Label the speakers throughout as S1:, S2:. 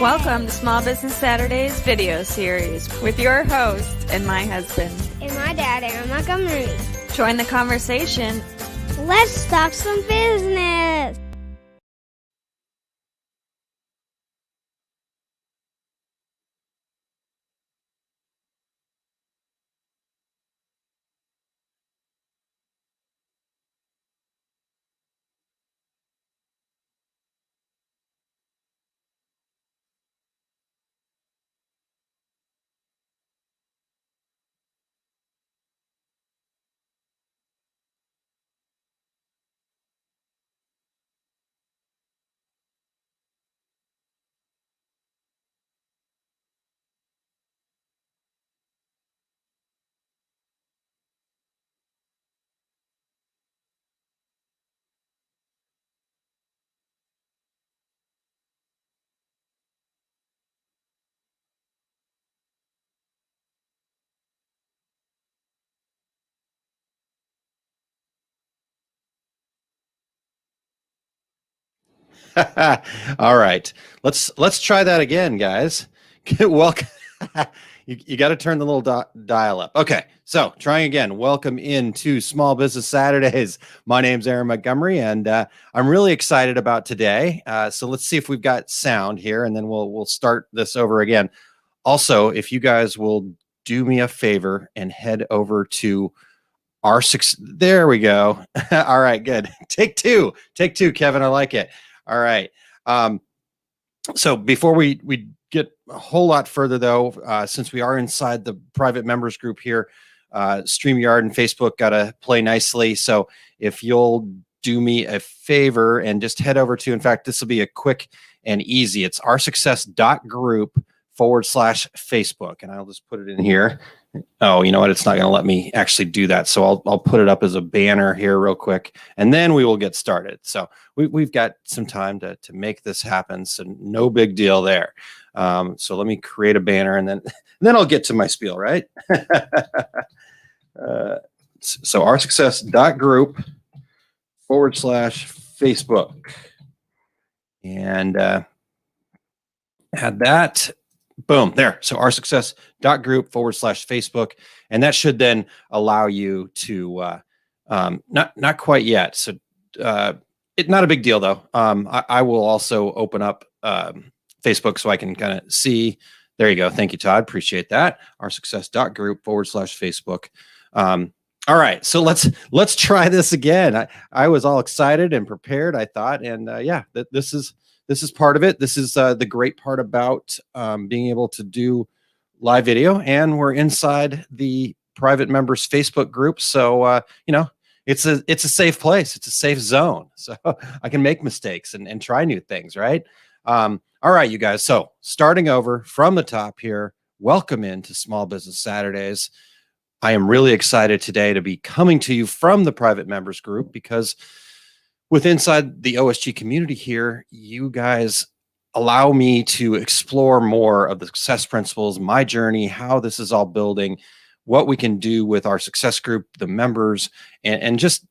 S1: Welcome to Small Business Saturdays video series with your host and my husband.
S2: And my dad, Aaron Montgomery.
S1: Join the conversation.
S2: Let's talk some business.
S3: All right, let's try that again, guys. Welcome. You got to turn the little dial up. Okay, so trying again. Welcome into Small Business Saturdays. My name's Aaron Montgomery, and I'm really excited about today. So let's see if we've got sound here, and then we'll start this over again. Also, if you guys will do me a favor and head over to our six. There we go. All right, good. Take two, Kevin. I like it. All right. So before we get a whole lot further, though, since we are inside the private members group here, StreamYard and Facebook got to play nicely. So if you'll do me a favor and just head over to, in fact, this will be a quick and easy. It's oursuccess.group/Facebook. And I'll just put it in here. Oh, you know what? It's not going to let me actually do that. So I'll put it up as a banner here real quick, and then we will get started. So we've got some time to make this happen. So no big deal there. So let me create a banner, and then I'll get to my spiel, right? So oursuccess.group/Facebook, and add that. Boom, there. So oursuccess.group/Facebook. And that should then allow you to, not quite yet. So it's not a big deal, though. I will also open up Facebook so I can kind of see. There you go. Thank you, Todd. Appreciate that. oursuccess.group/Facebook. All right. So let's try this again. I was all excited and prepared, I thought. And this is part of it. This is the great part about being able to do live video, and we're inside the private members Facebook group. So, it's a safe place. It's a safe zone. So I can make mistakes and try new things, right? All right, you guys. So starting over from the top here, welcome into Small Business Saturdays. I am really excited today to be coming to you from the private members group, because inside the OSG community here, you guys allow me to explore more of the success principles, my journey, how this is all building, what we can do with our success group, the members, and just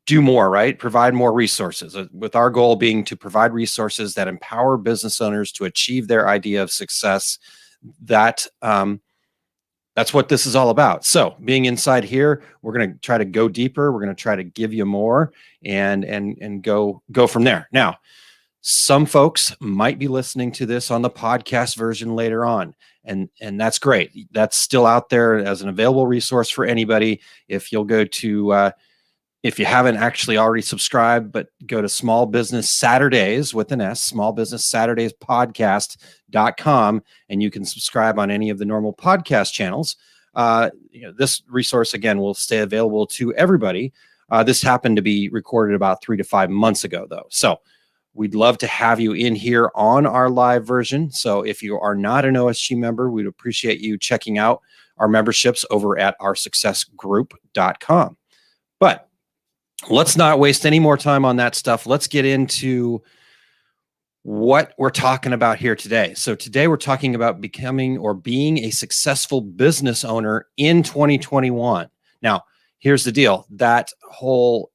S3: do more, right? Provide more resources, with our goal being to provide resources that empower business owners to achieve their idea of success. That's what this is all about. So being inside here, we're going to try to go deeper. We're going to try to give you more and go from there. Now, some folks might be listening to this on the podcast version later on, and that's great. That's still out there as an available resource for anybody. If you'll go to, if you haven't actually already subscribed, but go to Small Business Saturdays with an S, Small Business Saturdays podcast.com, and you can subscribe on any of the normal podcast channels. This resource, again, will stay available to everybody. This happened to be recorded about 3 to 5 months ago, though. So we'd love to have you in here on our live version. So if you are not an OSG member, we'd appreciate you checking out our memberships over at oursuccessgroup.com. But let's not waste any more time on that stuff. Let's get into what we're talking about here today. So today we're talking about becoming or being a successful business owner in 2021. Now, here's the deal. That whole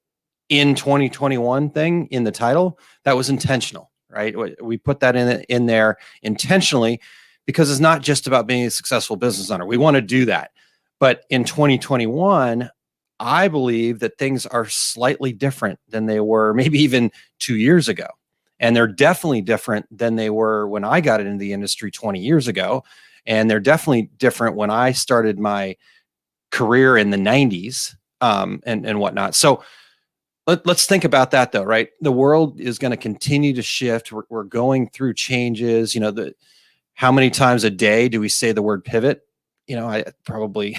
S3: in 2021 thing in the title, that was intentional, right? We put that in there intentionally because it's not just about being a successful business owner. We want to do that. But in 2021, I believe that things are slightly different than they were maybe even 2 years ago. And they're definitely different than they were when I got into the industry 20 years ago. And they're definitely different when I started my career in the 90s and whatnot. So let's think about that though, right? The world is going to continue to shift. We're going through changes. How many times a day do we say the word pivot? I probably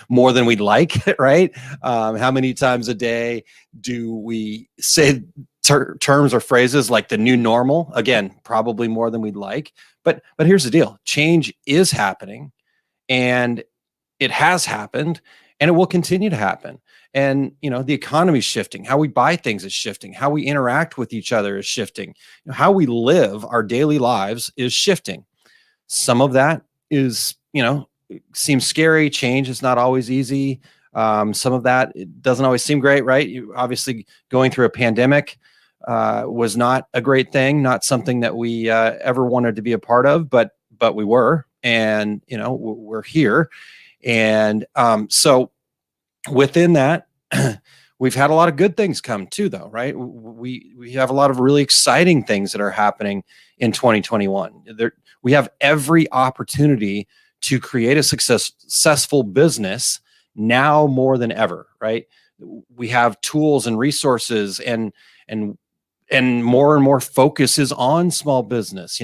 S3: more than we'd like, right? How many times a day do we say terms or phrases like the new normal? Again, probably more than we'd like. But here's the deal: change is happening, and it has happened, and it will continue to happen. And the economy's shifting. How we buy things is shifting. How we interact with each other is shifting. How we live our daily lives is shifting. Some of that is, seems scary. Change is not always easy. Some of that, it doesn't always seem great, right? Obviously, going through a pandemic was not a great thing, not something that we ever wanted to be a part of, but we were, and we're here. And so within that, we've had a lot of good things come too, though, right? We have a lot of really exciting things that are happening in 2021. We have every opportunity to create a successful business now more than ever, right? We have tools and resources, and more and more focus is on small business.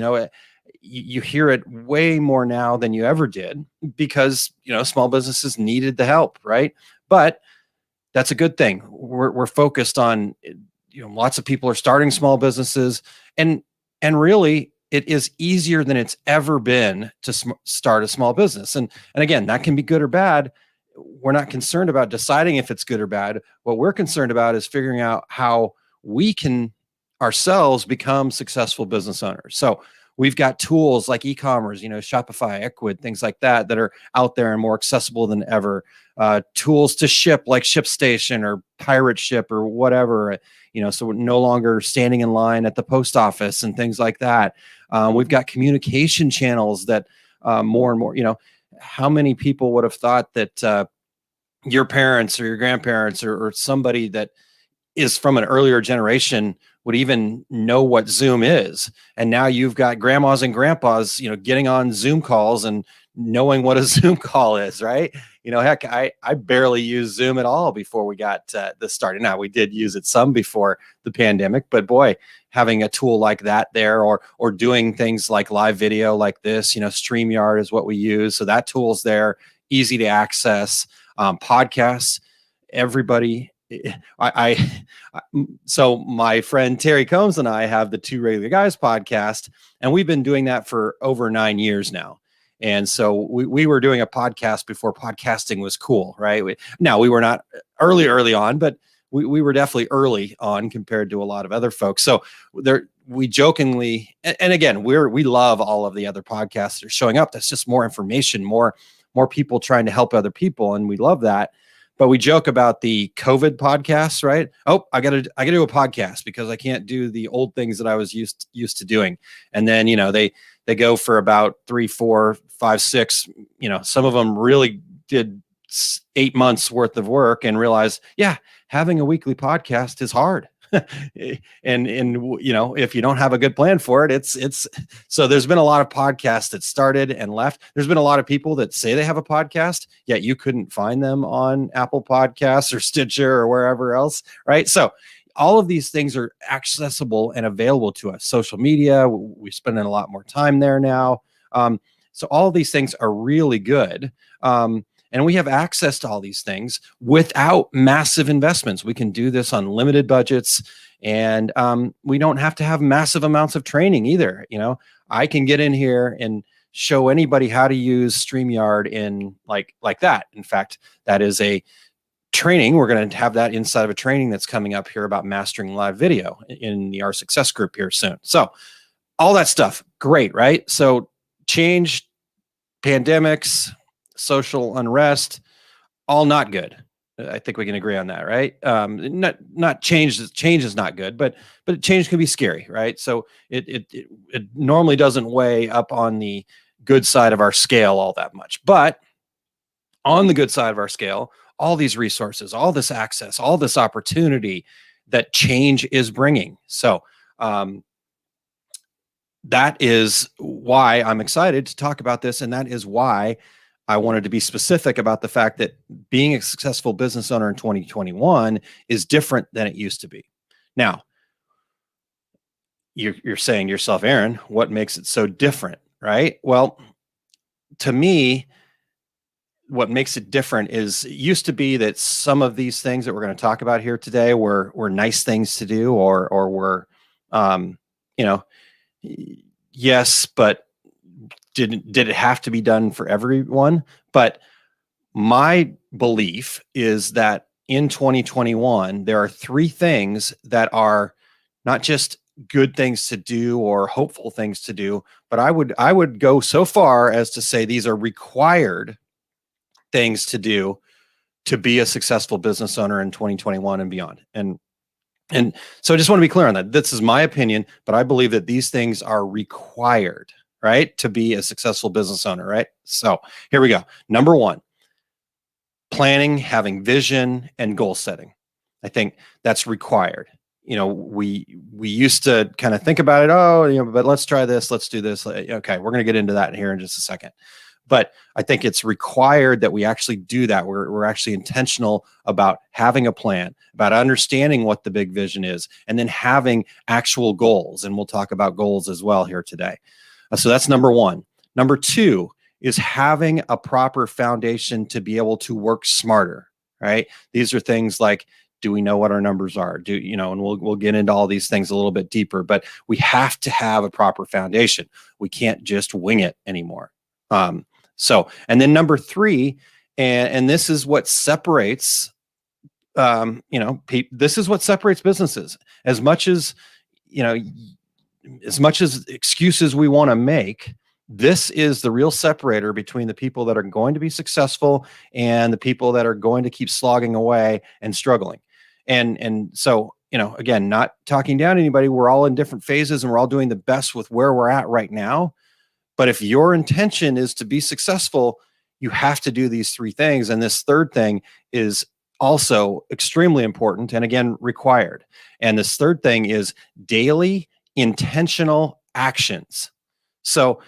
S3: You hear it way more now than you ever did because small businesses needed the help, right? But that's a good thing. We're focused on, lots of people are starting small businesses, and really it is easier than it's ever been to start a small business. And again, that can be good or bad. We're not concerned about deciding if it's good or bad. What we're concerned about is figuring out how we can ourselves become successful business owners. So we've got tools like e-commerce, Shopify, Ecwid, things like that are out there and more accessible than ever. Tools to ship like ShipStation or Pirate Ship or whatever, so we're no longer standing in line at the post office and things like that. We've got communication channels that more and more, how many people would have thought that your parents or your grandparents or somebody that is from an earlier generation would even know what Zoom is. And now you've got grandmas and grandpas, getting on Zoom calls and knowing what a Zoom call is, right? Heck, I barely used Zoom at all before we got this started. Now, we did use it some before the pandemic, but boy, having a tool like that there, or doing things like live video like this, StreamYard is what we use. So that tool's there, easy to access. Podcasts, everybody. So my friend Terry Combs and I have the Two Regular Guys podcast, and we've been doing that for over 9 years now. And so we were doing a podcast before podcasting was cool, right? We were not early on, but we were definitely early on compared to a lot of other folks. So we jokingly, and again, we love all of the other podcasts that are showing up. That's just more information, more people trying to help other people, and we love that. But we joke about the COVID podcasts, right? Oh, I gotta do a podcast because I can't do the old things that I was used to doing. And then they go for about 3, 4, 5, 6. Some of them really did 8 months worth of work and realized, yeah, having a weekly podcast is hard. and if you don't have a good plan for it, it's so there's been a lot of podcasts that started and left. There's been a lot of people that say they have a podcast, yet you couldn't find them on Apple Podcasts or Stitcher or wherever else, right? So all of these things are accessible and available to us. Social media, we spend a lot more time there now. So all of these things are really good. And we have access to all these things without massive investments. We can do this on limited budgets, and we don't have to have massive amounts of training either. I can get in here and show anybody how to use StreamYard in like that. In fact, that is a training. We're going to have that inside of a training that's coming up here about mastering live video in the Our Success group here soon. So all that stuff, great, right? So change, pandemics, social unrest, all not good. I think we can agree on that, right? Not change. Change is not good, but change can be scary, right? So it normally doesn't weigh up on the good side of our scale all that much. But on the good side of our scale, all these resources, all this access, all this opportunity that change is bringing. So that is why I'm excited to talk about this, and that is why I wanted to be specific about the fact that being a successful business owner in 2021 is different than it used to be. Now, you're saying to yourself, Aaron, what makes it so different, right? Well, to me, what makes it different is it used to be that some of these things that we're going to talk about here today were nice things to do, or were, you know, yes, but did it have to be done for everyone? But my belief is that in 2021, there are three things that are not just good things to do or hopeful things to do, but I would go so far as to say these are required things to do to be a successful business owner in 2021 and beyond. And so I just want to be clear on that. This is my opinion, but I believe that these things are required, right, to be a successful business owner, right? So here we go. Number one, planning, having vision, and goal setting. I think that's required. We used to kind of think about it, but let's try this, let's do this. Okay, we're going to get into that here in just a second. But I think it's required that we actually do that. We're actually intentional about having a plan, about understanding what the big vision is, and then having actual goals. And we'll talk about goals as well here today. So that's number one. Number two is having a proper foundation to be able to work smarter, right? These are things like, do we know what our numbers are? And we'll get into all these things a little bit deeper, but we have to have a proper foundation. We can't just wing it anymore. And then number three, and this is what separates, this is what separates businesses. As much as excuses we want to make, this is the real separator between the people that are going to be successful and the people that are going to keep slogging away and struggling. And so, again, not talking down to anybody, we're all in different phases and we're all doing the best with where we're at right now. But if your intention is to be successful, you have to do these three things. And this third thing is also extremely important and, again, required. And this third thing is daily intentional actions. So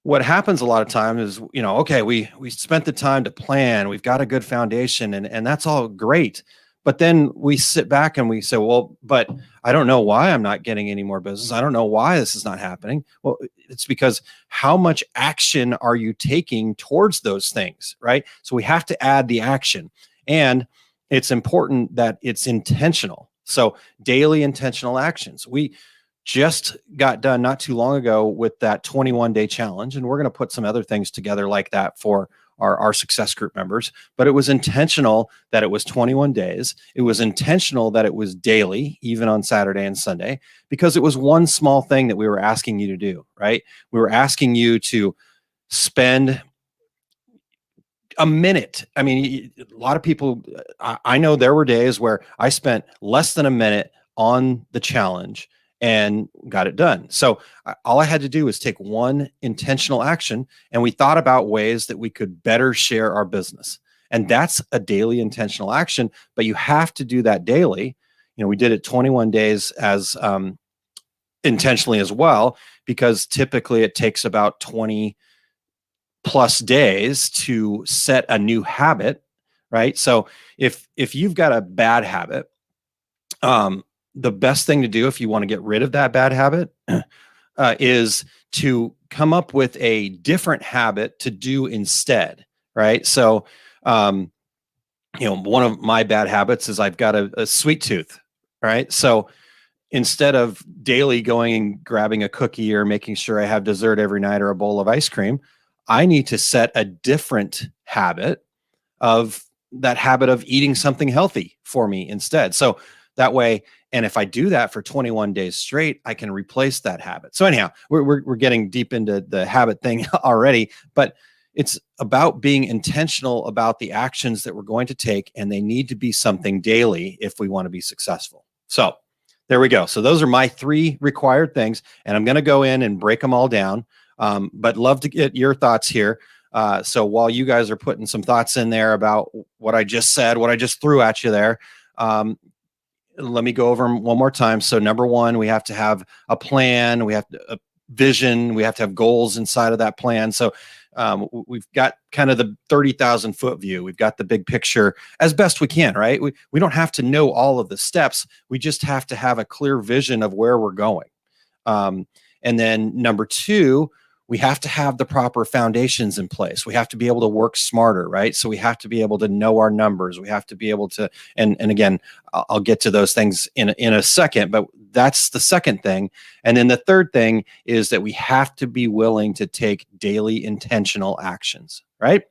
S3: what happens a lot of times is, okay, we spent the time to plan, we've got a good foundation, and that's all great. But then we sit back and we say, well, but I don't know why I'm not getting any more business. I don't know why this is not happening. Well, it's because how much action are you taking towards those things, right? So we have to add the action. And it's important that it's intentional. So daily intentional actions. We just got done not too long ago with that 21-day challenge, and we're going to put some other things together like that for our success group members. But it was intentional that it was 21 days. It was intentional that it was daily, even on Saturday and Sunday, because it was one small thing that we were asking you to do, right? We were asking you to spend a minute. I mean, a lot of people, I know there were days where I spent less than a minute on the challenge and got it done. So all I had to do was take one intentional action, and we thought about ways that we could better share our business. And that's a daily intentional action, but you have to do that daily. We did it 21 days as intentionally as well, because typically it takes about 20 plus days to set a new habit, right? So if you've got a bad habit, the best thing to do if you want to get rid of that bad habit is to come up with a different habit to do instead, right? So, one of my bad habits is I've got a sweet tooth, right? So instead of daily going and grabbing a cookie or making sure I have dessert every night or a bowl of ice cream, I need to set a different habit of eating something healthy for me instead. So that way, and if I do that for 21 days straight, I can replace that habit. So anyhow, we're getting deep into the habit thing already, but it's about being intentional about the actions that we're going to take, and they need to be something daily if we want to be successful. So there we go. So those are my 3 required things, and I'm going to go in and break them all down. But love to get your thoughts here. So while you guys are putting some thoughts in there about what I just said, what I just threw at you there, let me go over them one more time. So number 1, we have to have a plan. We have a vision. We have to have goals inside of that plan. So we've got kind of the 30,000 foot view. We've got the big picture as best we can, right? We don't have to know all of the steps. We just have to have a clear vision of where we're going. And then number 2, we have to have the proper foundations in place. We have to be able to work smarter, right? So we have to be able to know our numbers. We have to be able to, and again, I'll get to those things in a second, but that's the second thing. And then the third thing is that we have to be willing to take daily intentional actions, right?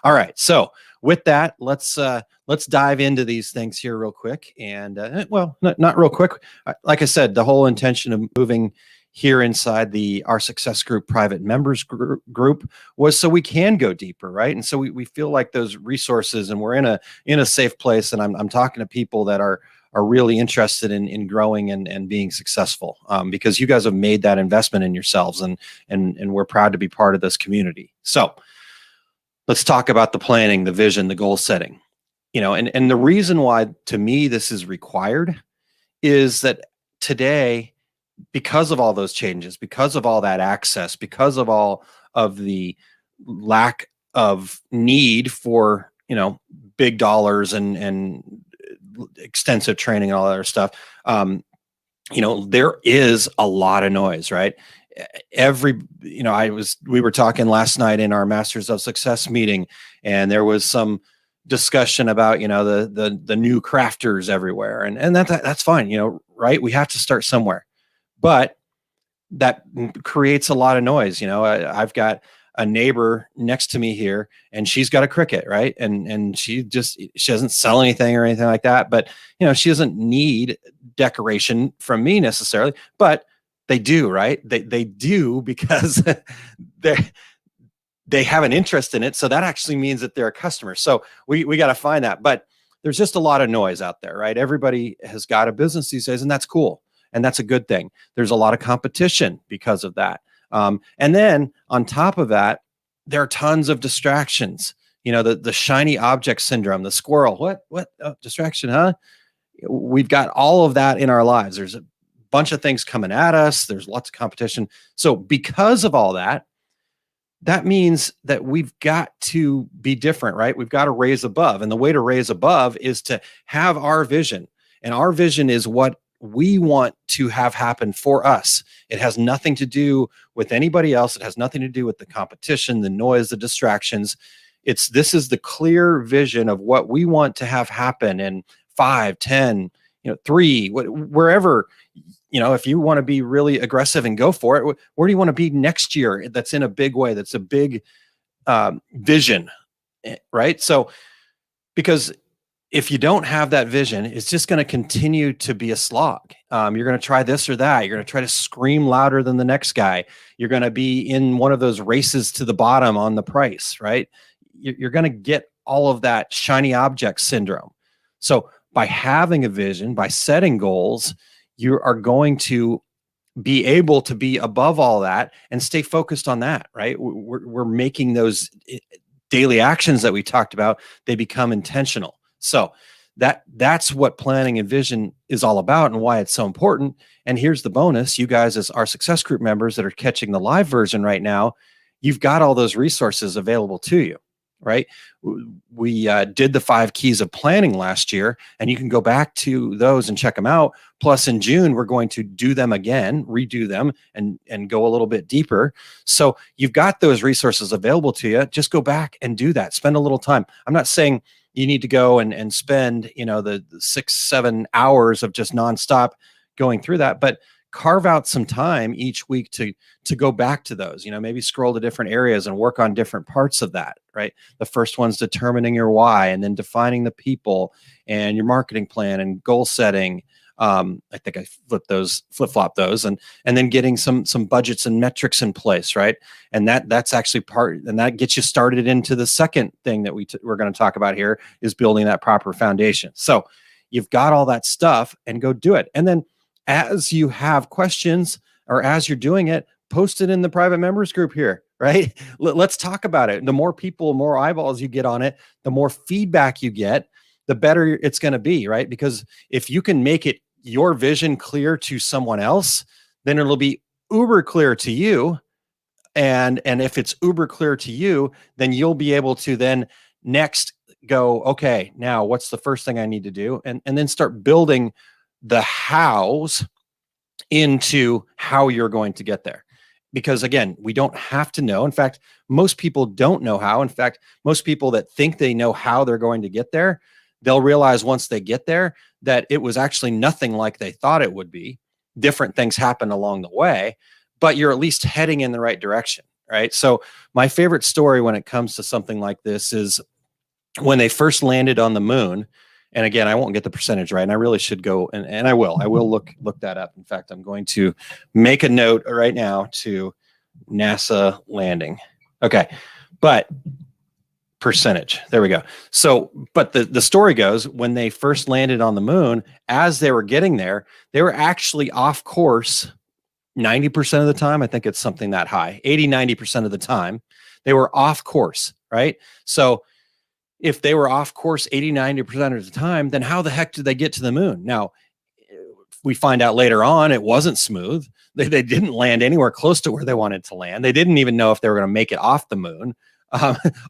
S3: All right. So with that, let's dive into these things here real quick. And well, not real quick. Like I said, the whole intention of moving here inside the Our Success Group private members group was so we can go deeper, right? And so we feel like those resources, and we're in a safe place. And I'm talking to people that are really interested in growing and being successful, because you guys have made that investment in yourselves, and we're proud to be part of this community. So let's talk about the planning, the vision, the goal setting. And the reason why, to me, this is required is that today, because of all those changes, because of all that access, because of all of the lack of need for, big dollars and extensive training and all that other stuff, there is a lot of noise, right? We were talking last night in our Masters of Success meeting, and there was some discussion about, the new crafters everywhere. And that's fine, right? We have to start somewhere. But that creates a lot of noise. I've got a neighbor next to me here, and she's got a Cricut, right? And she doesn't sell anything or anything like that. But, she doesn't need decoration from me necessarily, but they do, right? They do because they have an interest in it. So that actually means that they're a customer. So we got to find that. But there's just a lot of noise out there, right? Everybody has got a business these days, and that's cool. And that's a good thing. There's a lot of competition because of that. And then on top of that, there are tons of distractions. The shiny object syndrome, the squirrel. What? Oh, distraction, huh? We've got all of that in our lives. There's a bunch of things coming at us. There's lots of competition. So because of all that, that means that we've got to be different, right? We've got to raise above. And the way to raise above is to have our vision. And our vision is what we want to have happen for us. It has nothing to do with anybody else. It has nothing to do with the competition, the noise, the distractions. This is the clear vision of what we want to have happen in 5, 10, 3, wherever, if you want to be really aggressive and go for it, where do you want to be next year? That's in a big way. That's a big vision, right? So, because if you don't have that vision, it's just going to continue to be a slog. You're going to try this or that. You're going to try to scream louder than the next guy. You're going to be in one of those races to the bottom on the price, right? You're going to get all of that shiny object syndrome. So by having a vision, by setting goals, you are going to be able to be above all that and stay focused on that, right? We're making those daily actions that we talked about, they become intentional. So that's what planning and vision is all about and why it's so important. And here's the bonus. You guys, as our Success Group members that are catching the live version right now, you've got all those resources available to you, right? We did the 5 keys of planning last year, and you can go back to those and check them out. Plus in June, we're going to do them again, redo them and go a little bit deeper. So you've got those resources available to you. Just go back and do that. Spend a little time. I'm not saying you need to go and spend, the 6-7 hours of just nonstop going through that, but carve out some time each week to go back to those, maybe scroll to different areas and work on different parts of that, right? The first one's determining your why, and then defining the people and your marketing plan and goal setting. I think I flip flop those, and then getting some budgets and metrics in place, right? And that's actually part, and that gets you started into the second thing that we're going to talk about here, is building that proper foundation. So you've got all that stuff, and go do it. And then as you have questions, or as you're doing it, post it in the private members group here, right? Let's talk about it. The more people, more eyeballs you get on it, the more feedback you get, the better it's going to be, right? Because if you can make it your vision clear to someone else, then it'll be uber clear to you. And if it's uber clear to you, then you'll be able to then next go, okay, now what's the first thing I need to do? And then start building the hows into how you're going to get there. Because again, we don't have to know. In fact, most people don't know how. In fact, most people that think they know how they're going to get there, they'll realize once they get there that it was actually nothing like they thought it would be. Different things happen along the way, but you're at least heading in the right direction, right? So my favorite story when it comes to something like this is when they first landed on the moon. And again, I won't get the percentage right, and I really should go, and I will look that up. In fact, I'm going to make a note right now to NASA landing. Okay, but percentage, there we go. So, but the story goes, when they first landed on the moon, as they were getting there, they were actually off course 90% of the time. I think it's something that high, 80-90% of the time, they were off course, right? So if they were off course 80-90% of the time, then how the heck did they get to the moon? Now, we find out later on it wasn't smooth. They didn't land anywhere close to where they wanted to land. They didn't even know if they were going to make it off the moon.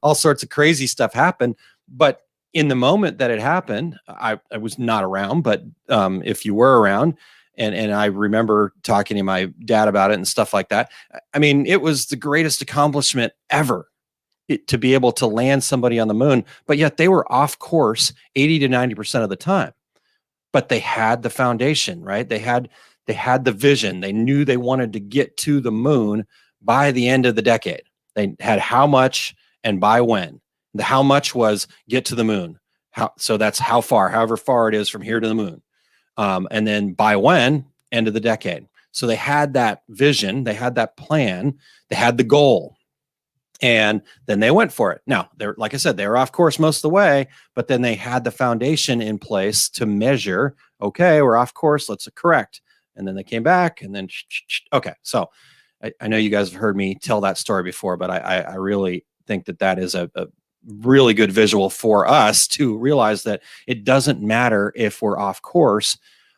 S3: All sorts of crazy stuff happened. But in the moment that it happened, I was not around, but if you were around, and I remember talking to my dad about it and stuff like that. I mean, it was the greatest accomplishment ever. To be able to land somebody on the moon, but yet they were off course 80-90% of the time. But they had the foundation, right? They had the vision. They knew they wanted to get to the moon by the end of the decade. They had how much and by when. The how much was get to the moon. So that's how far, however far it is from here to the moon. And then by when, end of the decade. So they had that vision, they had that plan, they had the goal. And then they went for it. Now, they're, like I said, they were off course most of the way, but then they had the foundation in place to measure, okay, we're off course, let's correct. And then they came back and then, okay. So I know you guys have heard me tell that story before, but I really think that is a really good visual for us to realize that it doesn't matter if we're off course.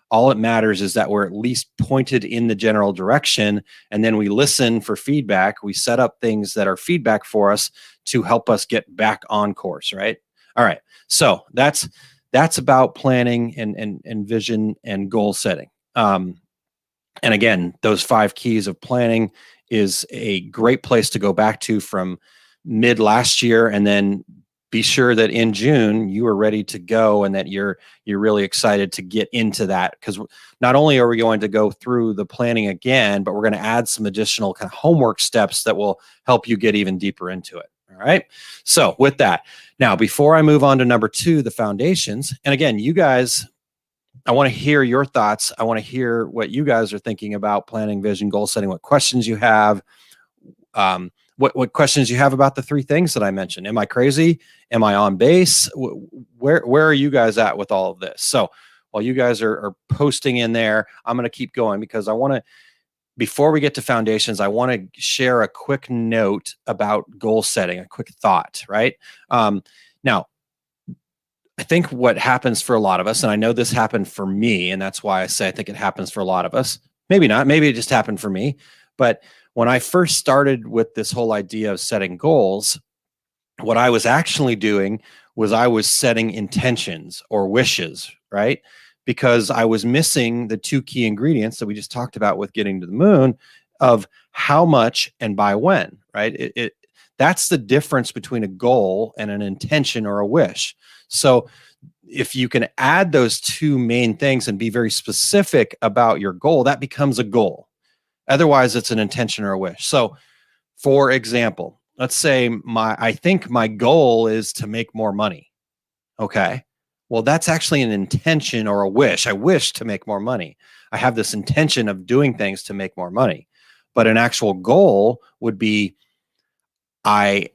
S3: All it matters is that we're at least pointed in the general direction, and then we listen for feedback. We set up things that are feedback for us to help us get back on course, right? All right. So that's about planning and vision and goal setting. And again, those 5 keys of planning is a great place to go back to from mid last year, and then be sure that in June you are ready to go and that you're really excited to get into that, because not only are we going to go through the planning again, but we're going to add some additional kind of homework steps that will help you get even deeper into it. All right. So with that, now, before I move on to number 2, the foundations, and again, you guys, I want to hear your thoughts. I want to hear what you guys are thinking about planning, vision, goal setting, what questions you have, what questions you have about the 3 things that I mentioned. Am I crazy? Am I on base? Where are you guys at with all of this? So while you guys are posting in there, I'm going to keep going, because I want to, before we get to foundations, I want to share a quick note about goal setting, a quick thought, right? Now, I think what happens for a lot of us, and I know this happened for me, and that's why I say I think it happens for a lot of us. Maybe not. Maybe it just happened for me. But when I first started with this whole idea of setting goals, what I was actually doing was I was setting intentions or wishes, right? Because I was missing the 2 key ingredients that we just talked about with getting to the moon, of how much and by when, right? That's the difference between a goal and an intention or a wish. So if you can add those 2 main things and be very specific about your goal, that becomes a goal. Otherwise, it's an intention or a wish. So, for example, let's say I think my goal is to make more money. Okay. Well, that's actually an intention or a wish. I wish to make more money. I have this intention of doing things to make more money. But an actual goal would be, I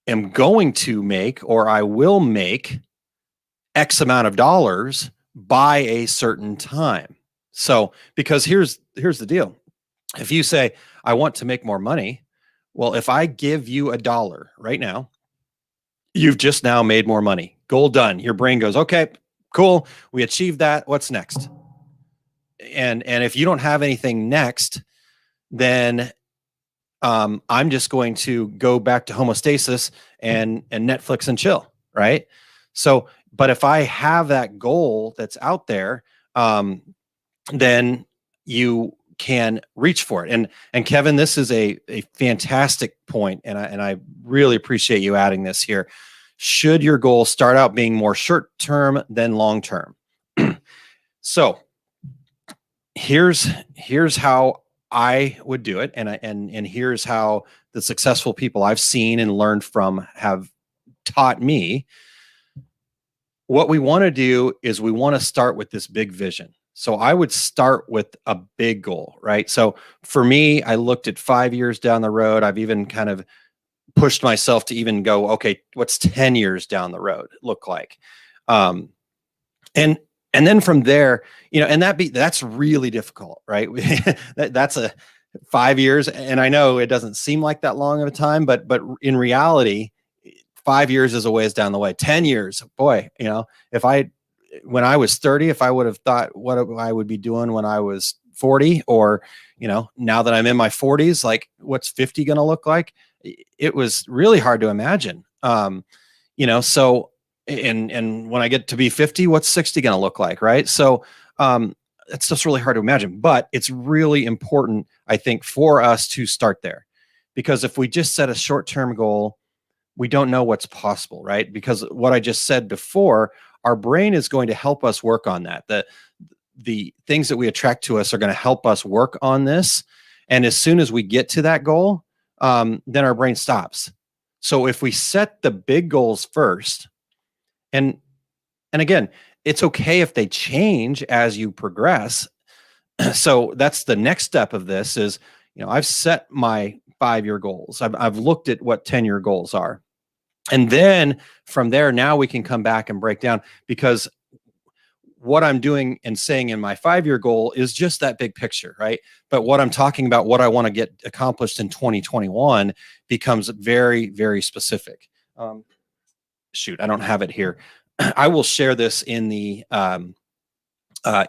S3: am going to make, or I will make X amount of dollars by a certain time. So, because here's the deal. If you say, I want to make more money, well, if I give you $1 right now, you've just now made more money. Goal done. Your brain goes, okay, cool. We achieved that. What's next? And if you don't have anything next, then I'm just going to go back to homeostasis and Netflix and chill, right? So, but if I have that goal that's out there, then you can reach for it. And Kevin, this is a fantastic point, and I really appreciate you adding this here. Should your goal start out being more short term than long term? So here's how I would do it, and here's how the successful people I've seen and learned from have taught me. What we want to do is we want to start with this big vision. So I would start with a big goal, right? So for me, I looked at 5 years down the road. I've even kind of pushed myself to even go, okay, what's 10 years down the road look like? And then from there, and that's really difficult, right? That's a 5 years. And I know it doesn't seem like that long of a time, but in reality, 5 years is a ways down the way. 10 years, boy, when I was 30, if I would have thought what I would be doing when I was 40, or, now that I'm in my 40s, like what's 50 going to look like? It was really hard to imagine. So, and when I get to be 50, what's 60 going to look like? Right. So, it's just really hard to imagine, but it's really important, I think, for us to start there, because if we just set a short-term goal, we don't know what's possible, right? Because what I just said before, our brain is going to help us work on that. The things that we attract to us are going to help us work on this. And as soon as we get to that goal, then our brain stops. So if we set the big goals first, and again, it's okay if they change as you progress. So that's the next step of this is, I've set my 5-year goals. I've looked at what 10-year goals are. And then from there, now we can come back and break down, because what I'm doing and saying in my 5-year goal is just that big picture, right? But what I'm talking about, what I want to get accomplished in 2021, becomes very, very specific. Shoot, I don't have it here. I will share this in the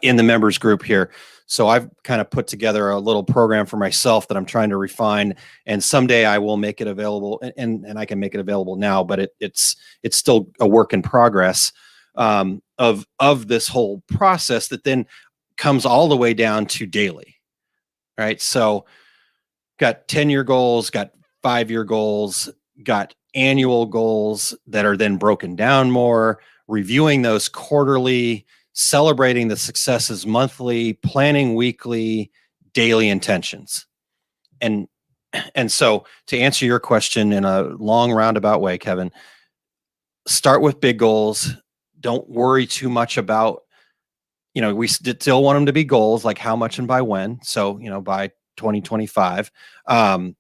S3: members group here. So I've kind of put together a little program for myself that I'm trying to refine, and someday I will make it available, and I can make it available now, but it's still a work in progress of this whole process that then comes all the way down to daily, right? So got 10-year goals, got 5-year goals, got annual goals that are then broken down more, reviewing those quarterly, celebrating the successes monthly, planning weekly, daily intentions. And so to answer your question in a long roundabout way, Kevin, start with big goals. Don't worry too much about, we still want them to be goals, like how much and by when. So, by 2025. But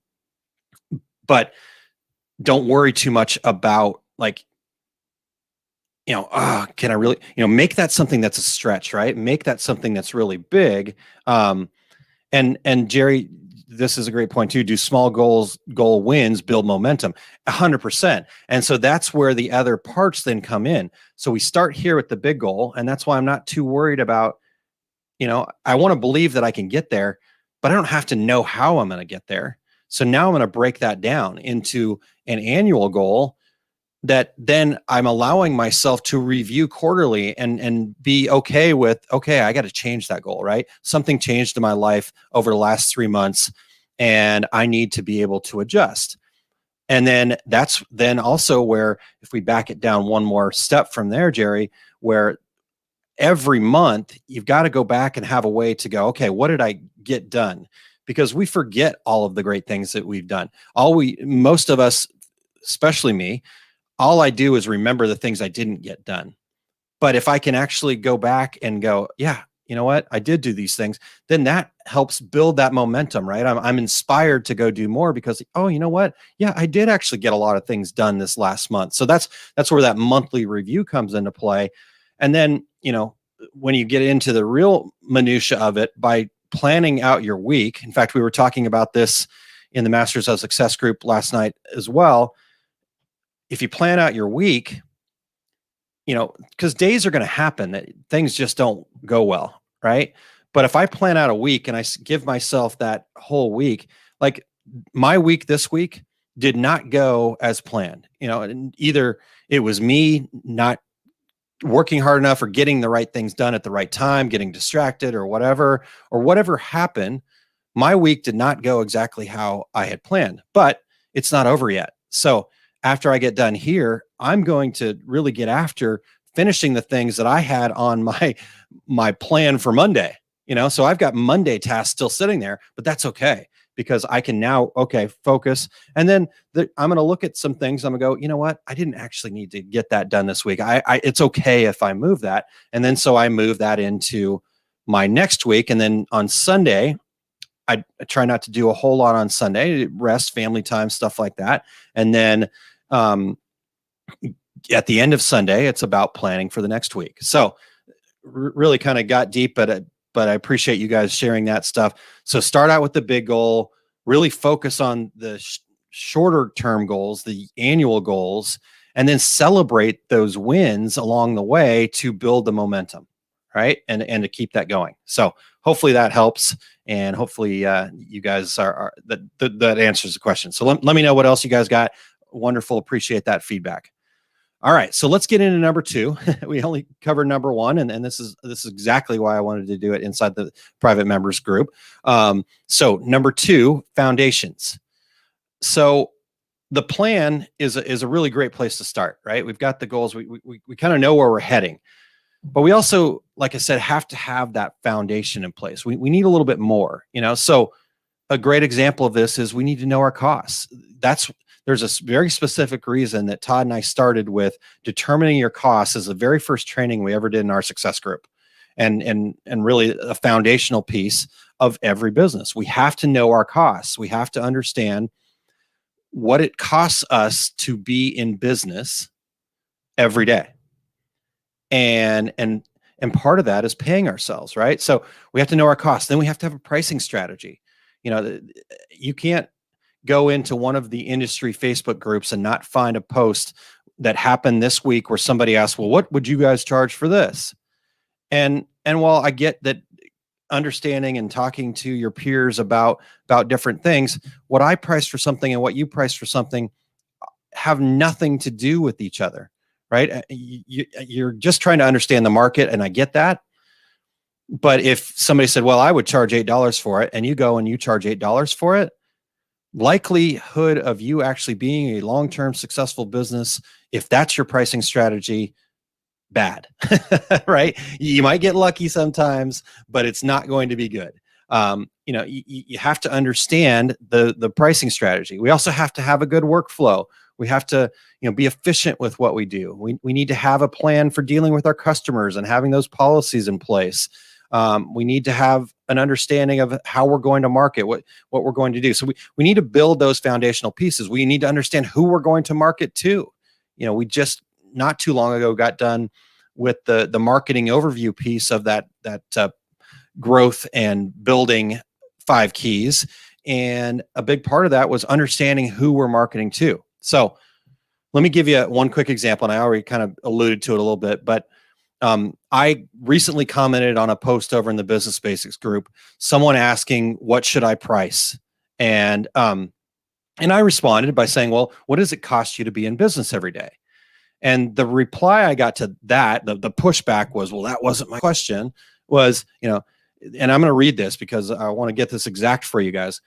S3: don't worry too much about, like, can I really, make that something that's a stretch, right? Make that something that's really big. And Jerry, this is a great point too. Do small goal wins build momentum? 100%. And so that's where the other parts then come in. So we start here with the big goal. And that's why I'm not too worried about, I want to believe that I can get there, but I don't have to know how I'm going to get there. So now I'm going to break that down into an annual goal that then I'm allowing myself to review quarterly and be okay with, okay, I got to change that goal, right? Something changed in my life over the last 3 months, and I need to be able to adjust. And then that's then also where, if we back it down one more step from there, Jerry, where every month you've got to go back and have a way to go, okay, what did I get done? Because we forget all of the great things that we've done. Most of us, especially me, all I do is remember the things I didn't get done. But if I can actually go back and go, yeah, you know what, I did do these things, then that helps build that momentum, right? I'm inspired to go do more because, oh, you know what? Yeah, I did actually get a lot of things done this last month. So that's where that monthly review comes into play. And then, when you get into the real minutia of it, by planning out your week. In fact, we were talking about this in the Masters of Success group last night as well. If you plan out your week, because days are going to happen that things just don't go well, right? But if I plan out a week and I give myself that whole week, like my week this week did not go as planned. And either it was me not working hard enough or getting the right things done at the right time, getting distracted or whatever happened. My week did not go exactly how I had planned, but it's not over yet. So after I get done here, I'm going to really get after finishing the things that I had on my plan for Monday. So I've got Monday tasks still sitting there, but that's okay because I can now, focus. And then I'm going to look at some things. I'm going to go, you know what? I didn't actually need to get that done this week. It's okay if I move that. And then so I move that into my next week. And then on Sunday, I try not to do a whole lot on Sunday, rest, family time, stuff like that. And then at the end of Sunday, it's about planning for the next week. So really kind of got deep, but I appreciate you guys sharing that stuff. So start out with the big goal, really focus on the shorter term goals, the annual goals, and then celebrate those wins along the way to build the momentum, right? And to keep that going. So hopefully that helps. And hopefully you guys that answers the question. So let me know what else you guys got. Wonderful. Appreciate that feedback. All right, so let's get into number 2. We only covered number 1, and this is exactly why I wanted to do it inside the private members group. So number 2, foundations. So the plan is a really great place to start, right? We've got the goals. We kind of know where we're heading, but we also, like I said, have to have that foundation in place. We need a little bit more, So a great example of this is we need to know our costs. There's a very specific reason that Todd and I started with determining your costs as the very first training we ever did in our success group, and really a foundational piece of every business. We have to know our costs. We have to understand what it costs us to be in business every day. And part of that is paying ourselves, right? So we have to know our costs. Then we have to have a pricing strategy. You can't go into one of the industry Facebook groups and not find a post that happened this week where somebody asked, well, what would you guys charge for this? And while I get that understanding and talking to your peers about different things, what I price for something and what you price for something have nothing to do with each other, right? You're just trying to understand the market, and I get that. But if somebody said, well, I would charge $8 for it, and you go and you charge $8 for it, likelihood of you actually being a long-term successful business, if that's your pricing strategy, bad, right? You might get lucky sometimes, but it's not going to be good. You have to understand the pricing strategy. We also have to have a good workflow. We have to, be efficient with what we do. We need to have a plan for dealing with our customers and having those policies in place. We need to have an understanding of how we're going to market, what we're going to do. So we need to build those foundational pieces. We need to understand who we're going to market to. We just not too long ago got done with the marketing overview piece of that growth and building 5 keys. And a big part of that was understanding who we're marketing to. So let me give you one quick example. And I already kind of alluded to it a little bit, but I recently commented on a post over in the Business Basics group, someone asking, what should I price? And I responded by saying, well, what does it cost you to be in business every day? And the reply I got to that, the pushback was, well, that wasn't my question, was, and I'm going to read this because I want to get this exact for you guys.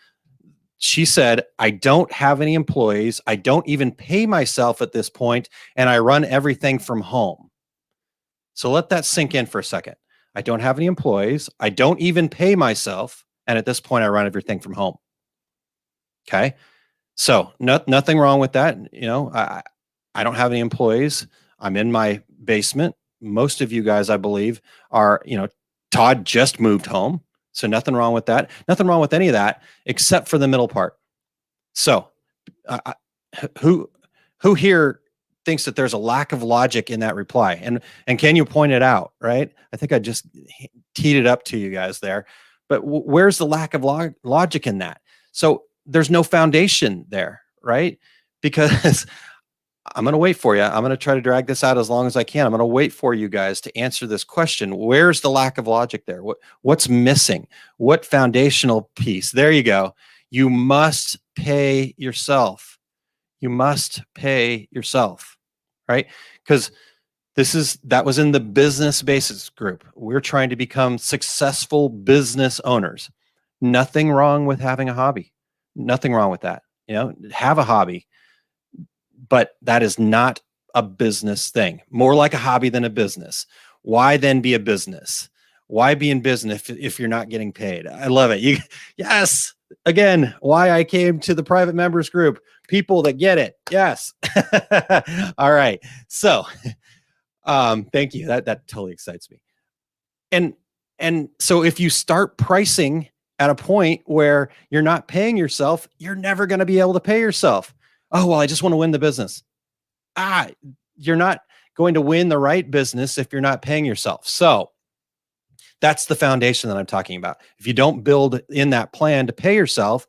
S3: She said, I don't have any employees. I don't even pay myself at this point, and I run everything from home. So let that sink in for a second. I don't have any employees. I don't even pay myself. And at this point, I run everything from home. Okay. So nothing wrong with that. I don't have any employees. I'm in my basement. most of you guys, I believe, are, Todd just moved home. So nothing wrong with that. Nothing wrong with any of that, except for the middle part. So who here thinks that there's a lack of logic in that reply? And can you point it out, right? I think I just teed it up to you guys there. But where's the lack of logic in that? So there's no foundation there, right? Because I'm going to wait for you. I'm going to try to drag this out as long as I can. I'm going to wait for you guys to answer this question. Where's the lack of logic there? What's missing? What foundational piece? There you go. You must pay yourself. You must pay yourself, right? Because that was in the business basis group. We're trying to become successful business owners. Nothing wrong with having a hobby. Nothing wrong with that. Have a hobby. But that is not a business thing. More like a hobby than a business. Why then be a business? Why be in business if you're not getting paid? I love it. Yes. Again, why I came to the private members group. People that get it. Yes. All right. So, thank you. That totally excites me. And so if you start pricing at a point where you're not paying yourself, you're never going to be able to pay yourself. Oh, well, I just want to win the business. You're not going to win the right business if you're not paying yourself. So that's the foundation that I'm talking about. If you don't build in that plan to pay yourself,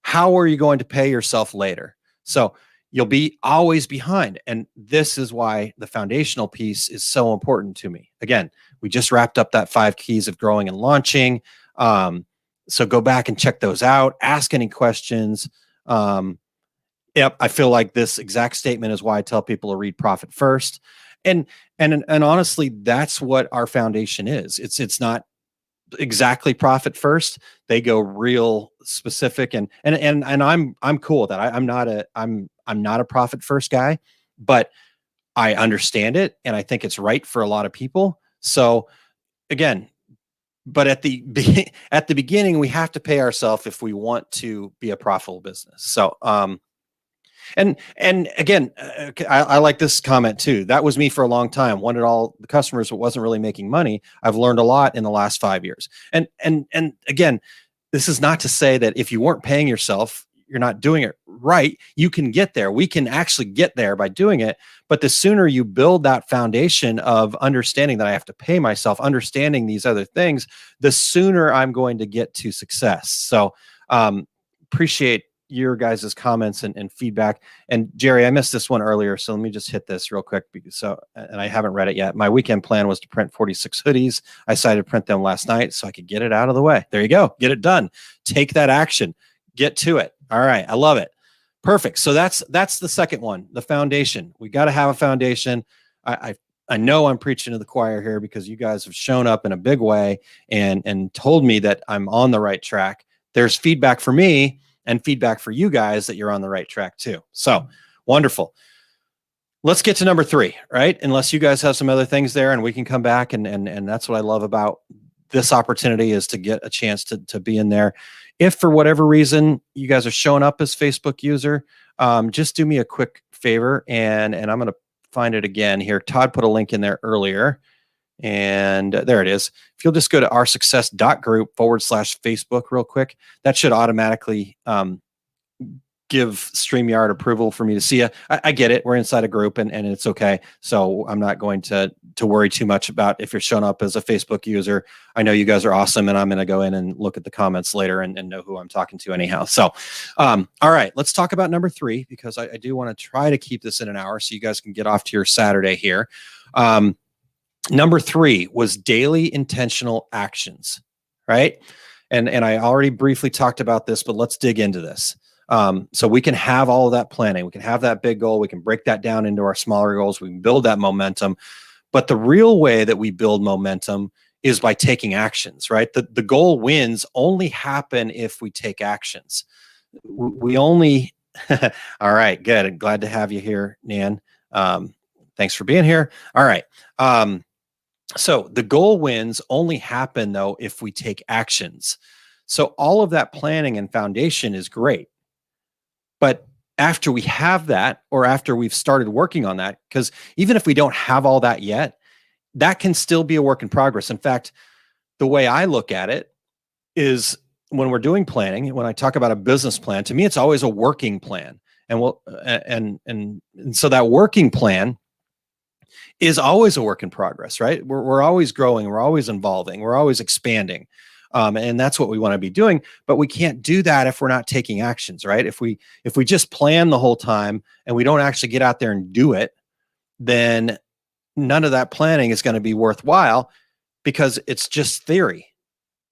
S3: how are you going to pay yourself later? So you'll be always behind. And this is why the foundational piece is so important to me. Again, we just wrapped up that 5 keys of growing and launching. So go back and check those out. Ask any questions. Yep, I feel like this exact statement is why I tell people to read Profit First. And honestly, that's what our foundation is. It's not exactly profit first. They go real specific, and I'm cool with that. I'm not a profit first guy, but I understand it, and I think it's right for a lot of people. So again, but at the beginning, we have to pay ourselves if we want to be a profitable business. So and again, I like this comment too. That was me for a long time. Wanted all the customers, but wasn't really making money. I've learned a lot in the last 5 years. And again, this is not to say that if you weren't paying yourself, you're not doing it right. You can get there. We can actually get there by doing it. But the sooner you build that foundation of understanding that I have to pay myself, understanding these other things, the sooner I'm going to get to success. So appreciate your guys' comments and feedback. And Jerry, I missed this one earlier, so let me just hit this real quick. And I haven't read it yet. My weekend plan was to print 46 hoodies. I decided to print them last night so I could get it out of the way. There you go. Get it done. Take that action. Get to it. All right. I love it. Perfect. So that's the second one, the foundation. We got to have a foundation. I know I'm preaching to the choir here because you guys have shown up in a big way and told me that I'm on the right track. There's feedback for me and feedback for you guys that you're on the right track too. So wonderful. Let's get to number 3, right? Unless you guys have some other things there and we can come back and that's what I love about this opportunity is to get a chance to be in there. If for whatever reason you guys are showing up as Facebook user, just do me a quick favor and I'm going to find it again here. Todd put a link in there earlier. And there it is. If you'll just go to oursuccess.group/Facebook real quick, that should automatically give StreamYard approval for me to see you. I get it. We're inside a group and it's okay. So I'm not going to worry too much about if you're showing up as a Facebook user. I know you guys are awesome and I'm going to go in and look at the comments later and know who I'm talking to anyhow. So, all right, let's talk about number 3 because I do want to try to keep this in an hour so you guys can get off to your Saturday here. Number 3 was daily intentional actions, right? And I already briefly talked about this, but let's dig into this. So we can have all of that planning. We can have that big goal. We can break that down into our smaller goals. We can build that momentum. But the real way that we build momentum is by taking actions, right? The goal wins only happen if we take actions. We only, all right, good. Glad to have you here, Nan. Thanks for being here. All right. So the goal wins only happen though if we take actions. So all of that planning and foundation is great. But after we have that, or after we've started working on that, because even if we don't have all that yet, that can still be a work in progress. In fact, the way I look at it is when we're doing planning, when I talk about a business plan, to me, it's always a working plan. And so that working plan is always a work in progress, right? We're always growing, we're always evolving, we're always expanding. And that's what we want to be doing, but we can't do that if we're not taking actions, right? If we just plan the whole time and we don't actually get out there and do it, then none of that planning is going to be worthwhile because it's just theory.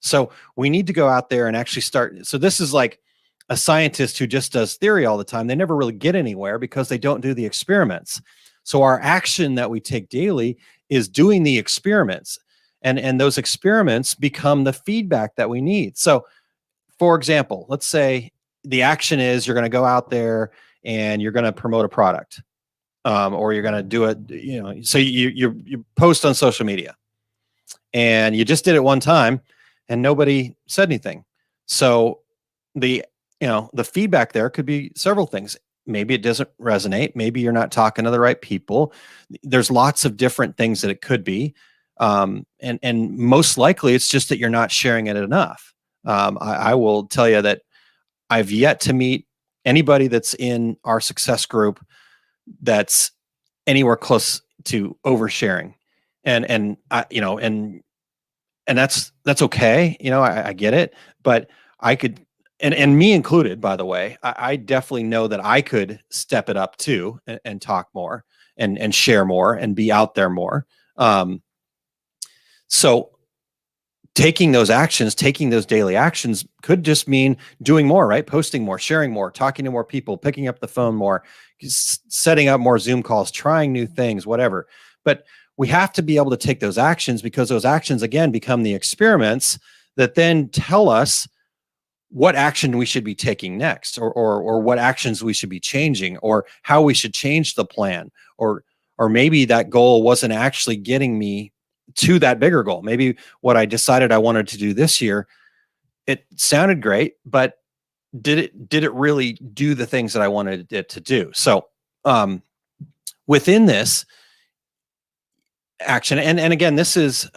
S3: So we need to go out there and actually start. So this is like a scientist who just does theory all the time. They never really get anywhere because they don't do the experiments. So our action that we take daily is doing the experiments, and those experiments become the feedback that we need. So for example, let's say the action is you're going to go out there and you're going to promote a product, or you're going to do it, so you post on social media and you just did it one time and nobody said anything. So the feedback there could be several things. Maybe it doesn't resonate. Maybe you're not talking to the right people. There's lots of different things that it could be. And most likely it's just that you're not sharing it enough. I will tell you that I've yet to meet anybody that's in our success group that's anywhere close to oversharing. And that's okay. I get it, but I could, and me included, by the way, I definitely know that I could step it up too and talk more and share more and be out there more. So taking those actions, taking those daily actions could just mean doing more, right? Posting more, sharing more, talking to more people, picking up the phone more, setting up more Zoom calls, trying new things, whatever. But we have to be able to take those actions because those actions, again, become the experiments that then tell us what action we should be taking next, or what actions we should be changing, or how we should change the plan, or maybe that goal wasn't actually getting me to that bigger goal. Maybe what I decided I wanted to do this year, it sounded great, but did it really do the things that I wanted it to do? So within this action, and again, this is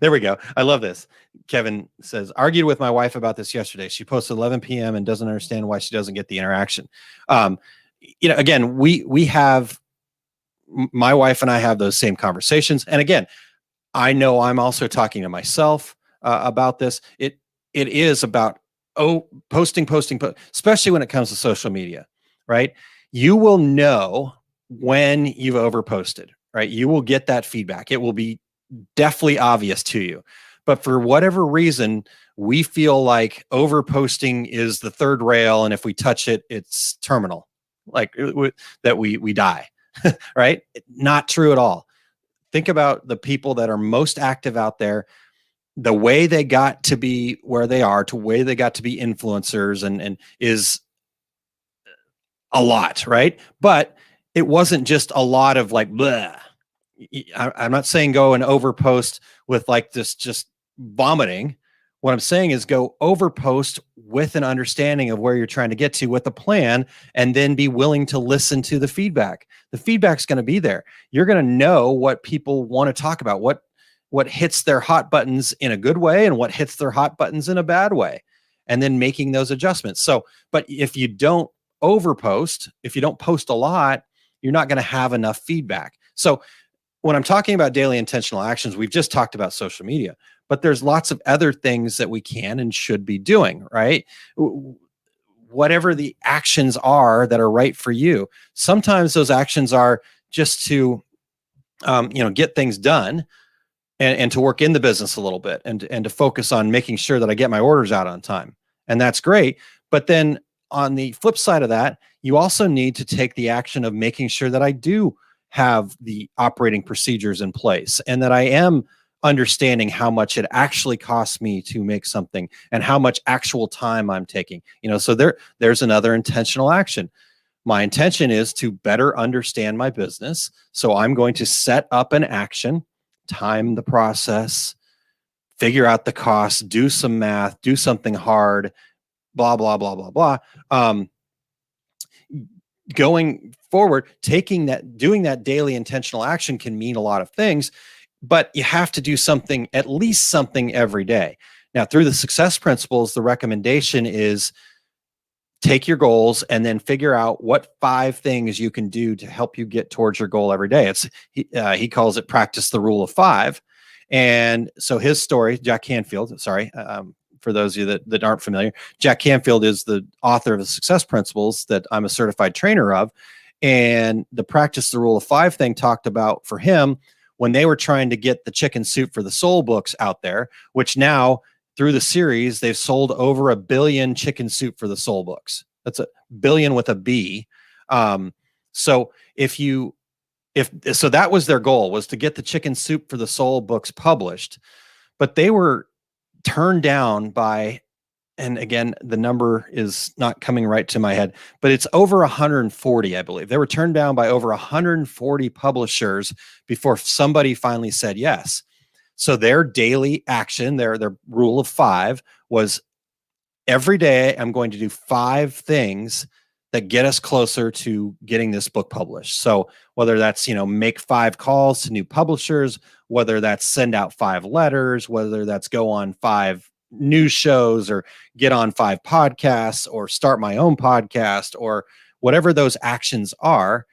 S3: there we go. I love this. Kevin says, argued with my wife about this yesterday. She posted 11 p.m. and doesn't understand why she doesn't get the interaction. Again, we have, my wife and I have those same conversations. And again, I know I'm also talking to myself about this. It is about posting, especially when it comes to social media, right? You will know when you've overposted, right? You will get that feedback. It will be definitely obvious to you. But for whatever reason, we feel like overposting is the third rail, and if we touch it, it's terminal, like that we die. Right? Not true at all. Think about the people that are most active out there, the way they got to be where they are, to the way they got to be influencers, and is a lot, right? But it wasn't just a lot of like, bleh. I'm not saying go and overpost with like this just vomiting. What I'm saying is go overpost with an understanding of where you're trying to get to with a plan, and then be willing to listen to the feedback. The feedback's going to be there. You're going to know what people want to talk about, what hits their hot buttons in a good way and what hits their hot buttons in a bad way, and then making those adjustments. So, but if you don't overpost, if you don't post a lot, you're not going to have enough feedback. So when I'm talking about daily intentional actions, we've just talked about social media, but there's lots of other things that we can and should be doing, right? Whatever the actions are that are right for you. Sometimes those actions are just to, get things done and to work in the business a little bit, and to focus on making sure that I get my orders out on time. And that's great. But then on the flip side of that, you also need to take the action of making sure that I do have the operating procedures in place, and that I am understanding how much it actually costs me to make something and how much actual time I'm taking. So there's another intentional action. My intention is to better understand my business. So I'm going to set up an action, time the process, figure out the costs, do some math, do something hard, blah, blah, blah, blah, blah. going forward, doing that daily intentional action can mean a lot of things, but you have to do something, at least something every day. Now, through the success principles, the recommendation is take your goals and then figure out what 5 things you can do to help you get towards your goal every day. He calls it practice the rule of 5. And so his story, Jack Canfield, for those of you that aren't familiar, Jack Canfield is the author of the success principles that I'm a certified trainer of. And the practice the rule of 5 thing talked about for him when they were trying to get the Chicken Soup for the Soul books out there, which now through the series, they've sold over 1 billion Chicken Soup for the Soul books. That's a billion with a B. So so that was their goal, was to get the Chicken Soup for the Soul books published, but they were turned down by, and again, the number is not coming right to my head, but it's over 140, I believe. They were turned down by over 140 publishers before somebody finally said yes. So their daily action, their rule of 5 was every day I'm going to do 5 things that get us closer to getting this book published. So whether that's, make 5 calls to new publishers, whether that's send out 5 letters, whether that's go on 5 news shows or get on 5 podcasts or start my own podcast or whatever those actions are,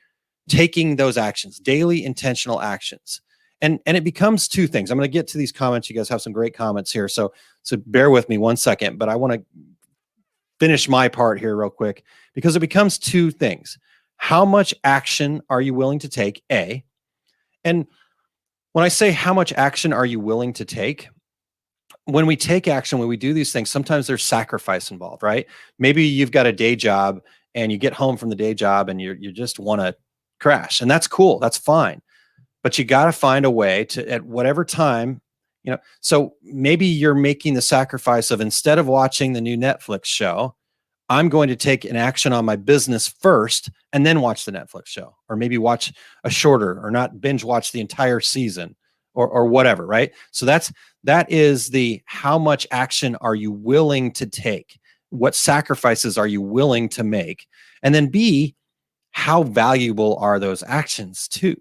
S3: taking those actions, daily intentional actions. And it becomes 2 things. I'm going to get to these comments. You guys have some great comments here. So bear with me one second, but I want to finish my part here real quick because it becomes 2 things. How much action are you willing to take? A. And when I say how much action are you willing to take, when we take action, when we do these things, sometimes there's sacrifice involved, right? Maybe you've got a day job and you get home from the day job and you just want to crash, and that's cool. That's fine. But you got to find a way to, at whatever time, so maybe you're making the sacrifice of, instead of watching the new Netflix show, I'm going to take an action on my business first and then watch the Netflix show, or maybe watch a shorter, or not binge watch the entire season or whatever. Right. So that is the, how much action are you willing to take? What sacrifices are you willing to make? And then B, how valuable are those actions to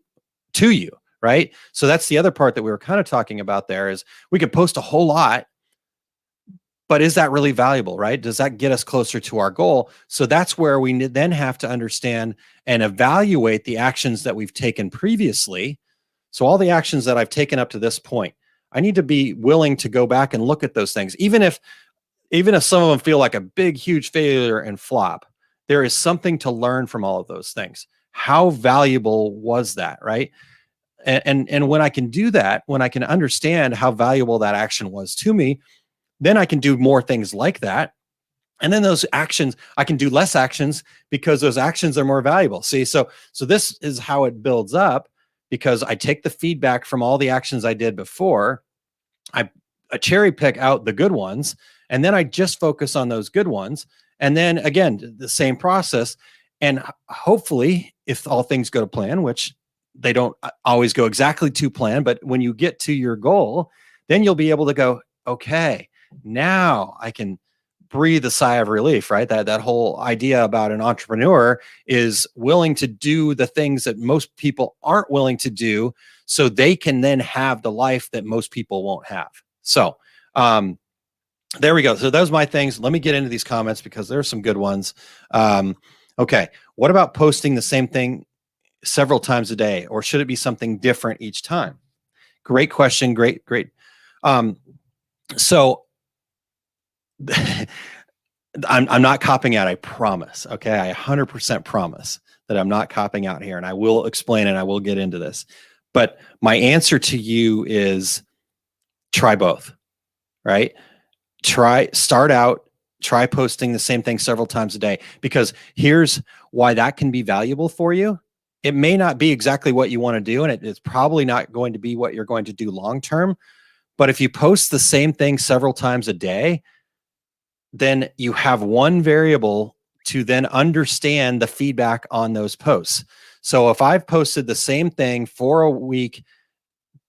S3: you? Right. So that's the other part that we were kind of talking about there, is we could post a whole lot, but is that really valuable, right? Does that get us closer to our goal? So that's where we then have to understand and evaluate the actions that we've taken previously. So all the actions that I've taken up to this point, I need to be willing to go back and look at those things. Even if some of them feel like a big, huge failure and flop, there is something to learn from all of those things. How valuable was that, right? And when I can do that, when I can understand how valuable that action was to me, then I can do more things like that. And then those actions, I can do less actions because those actions are more valuable. See, so this is how it builds up, because I take the feedback from all the actions I did before, I cherry pick out the good ones, and then I just focus on those good ones. And then again, the same process. And hopefully, if all things go to plan, which they don't always go exactly to plan, but when you get to your goal, then you'll be able to go, okay, now I can breathe a sigh of relief, right? That whole idea about an entrepreneur is willing to do the things that most people aren't willing to do, so they can then have the life that most people won't have. So there we go. So those are my things. Let me get into these comments because there are some good ones. Okay. What about posting the same thing several times a day, or should it be something different each time? Great question. Great. So I'm not copping out, I promise. Okay. I 100% promise that I'm not copping out here, and I will explain and I will get into this. But my answer to you is try both, right? Try posting the same thing several times a day, because here's why that can be valuable for you. It may not be exactly what you want to do, and it's probably not going to be what you're going to do long-term. But if you post the same thing several times a day, then you have one variable to then understand the feedback on those posts. So if I've posted the same thing for a week,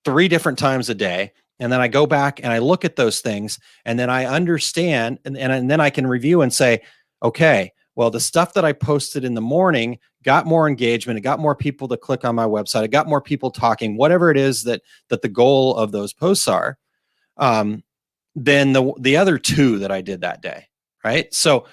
S3: 3 different times a day, and then I go back and I look at those things, and then I understand, and then I can review and say, okay, Well, the stuff that I posted in the morning got more engagement. It got more people to click on my website. It got more people talking, whatever it is that the goal of those posts are, than the other two that I did that day. Right. So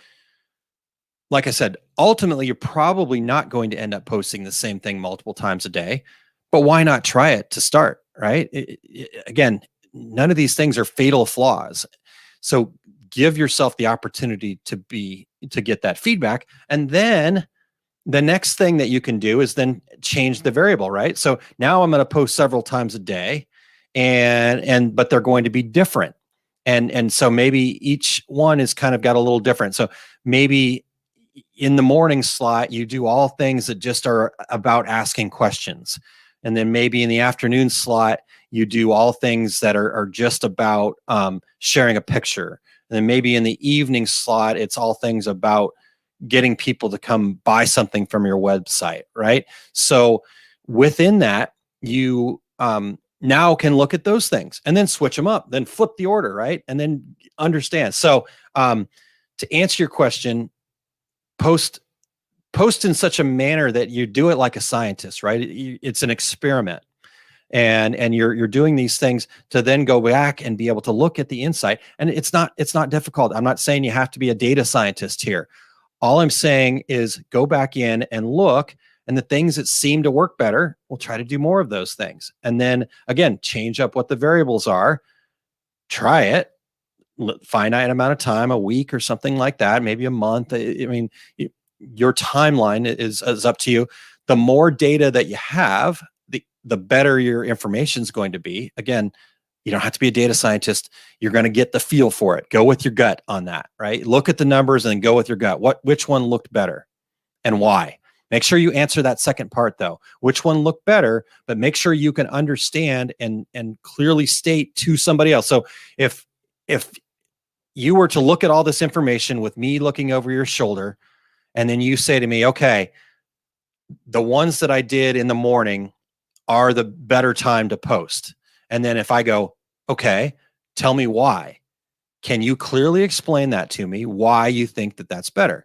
S3: like I said, ultimately, you're probably not going to end up posting the same thing multiple times a day, but why not try it to start? Right. Again, none of these things are fatal flaws. So give yourself the opportunity to get that feedback. And then the next thing that you can do is then change the variable, right? So now I'm going to post several times a day but they're going to be different. And so maybe each one is kind of got a little different. So maybe in the morning slot, you do all things that just are about asking questions. And then maybe in the afternoon slot, you do all things that are just about sharing a picture. And then maybe in the evening slot, it's all things about getting people to come buy something from your website, right? So within that, you now can look at those things and then switch them up, then flip the order, right? And then understand. So to answer your question, post in such a manner that you do it like a scientist, right? It's an experiment. And you're doing these things to then go back and be able to look at the insight. And it's not difficult. I'm not saying you have to be a data scientist here. All I'm saying is go back in and look, and the things that seem to work better, we'll try to do more of those things. And then again, change up what the variables are, try it, finite amount of time, a week or something like that, maybe a month. I mean, your timeline is up to you. The more data that you have, the better your information is going to be. Again, you don't have to be a data scientist. You're going to get the feel for it. Go with your gut on that, right? Look at the numbers and go with your gut. Which one looked better and why? Make sure you answer that second part though. Which one looked better, but make sure you can understand and clearly state to somebody else. So if you were to look at all this information with me looking over your shoulder, and then you say to me, okay, the ones that I did in the morning are the better time to post. And then if I go, okay, tell me why. Can you clearly explain that to me, why you think that that's better?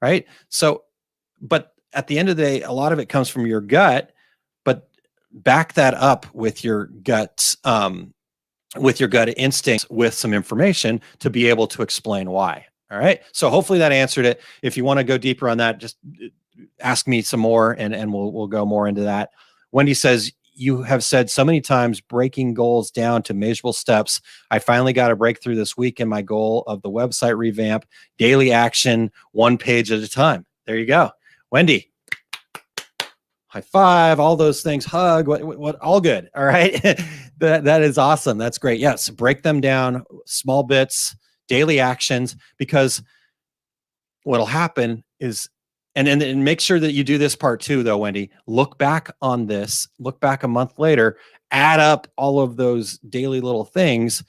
S3: Right? So, but at the end of the day, a lot of it comes from your gut, but back that up with your gut, instincts, with some information to be able to explain why. All right. So hopefully that answered it. If you want to go deeper on that, just ask me some more and we'll go more into that. Wendy says, you have said so many times, breaking goals down to measurable steps. I finally got a breakthrough this week in my goal of the website revamp, daily action, one page at a time. There you go. Wendy, high five, all those things, hug, what all good. All right. That is awesome. That's great. Yes. Break them down, small bits, daily actions, because what'll happen is, and make sure that you do this part too, though, Wendy. Look back on this, look back a month later, add up all of those daily little things,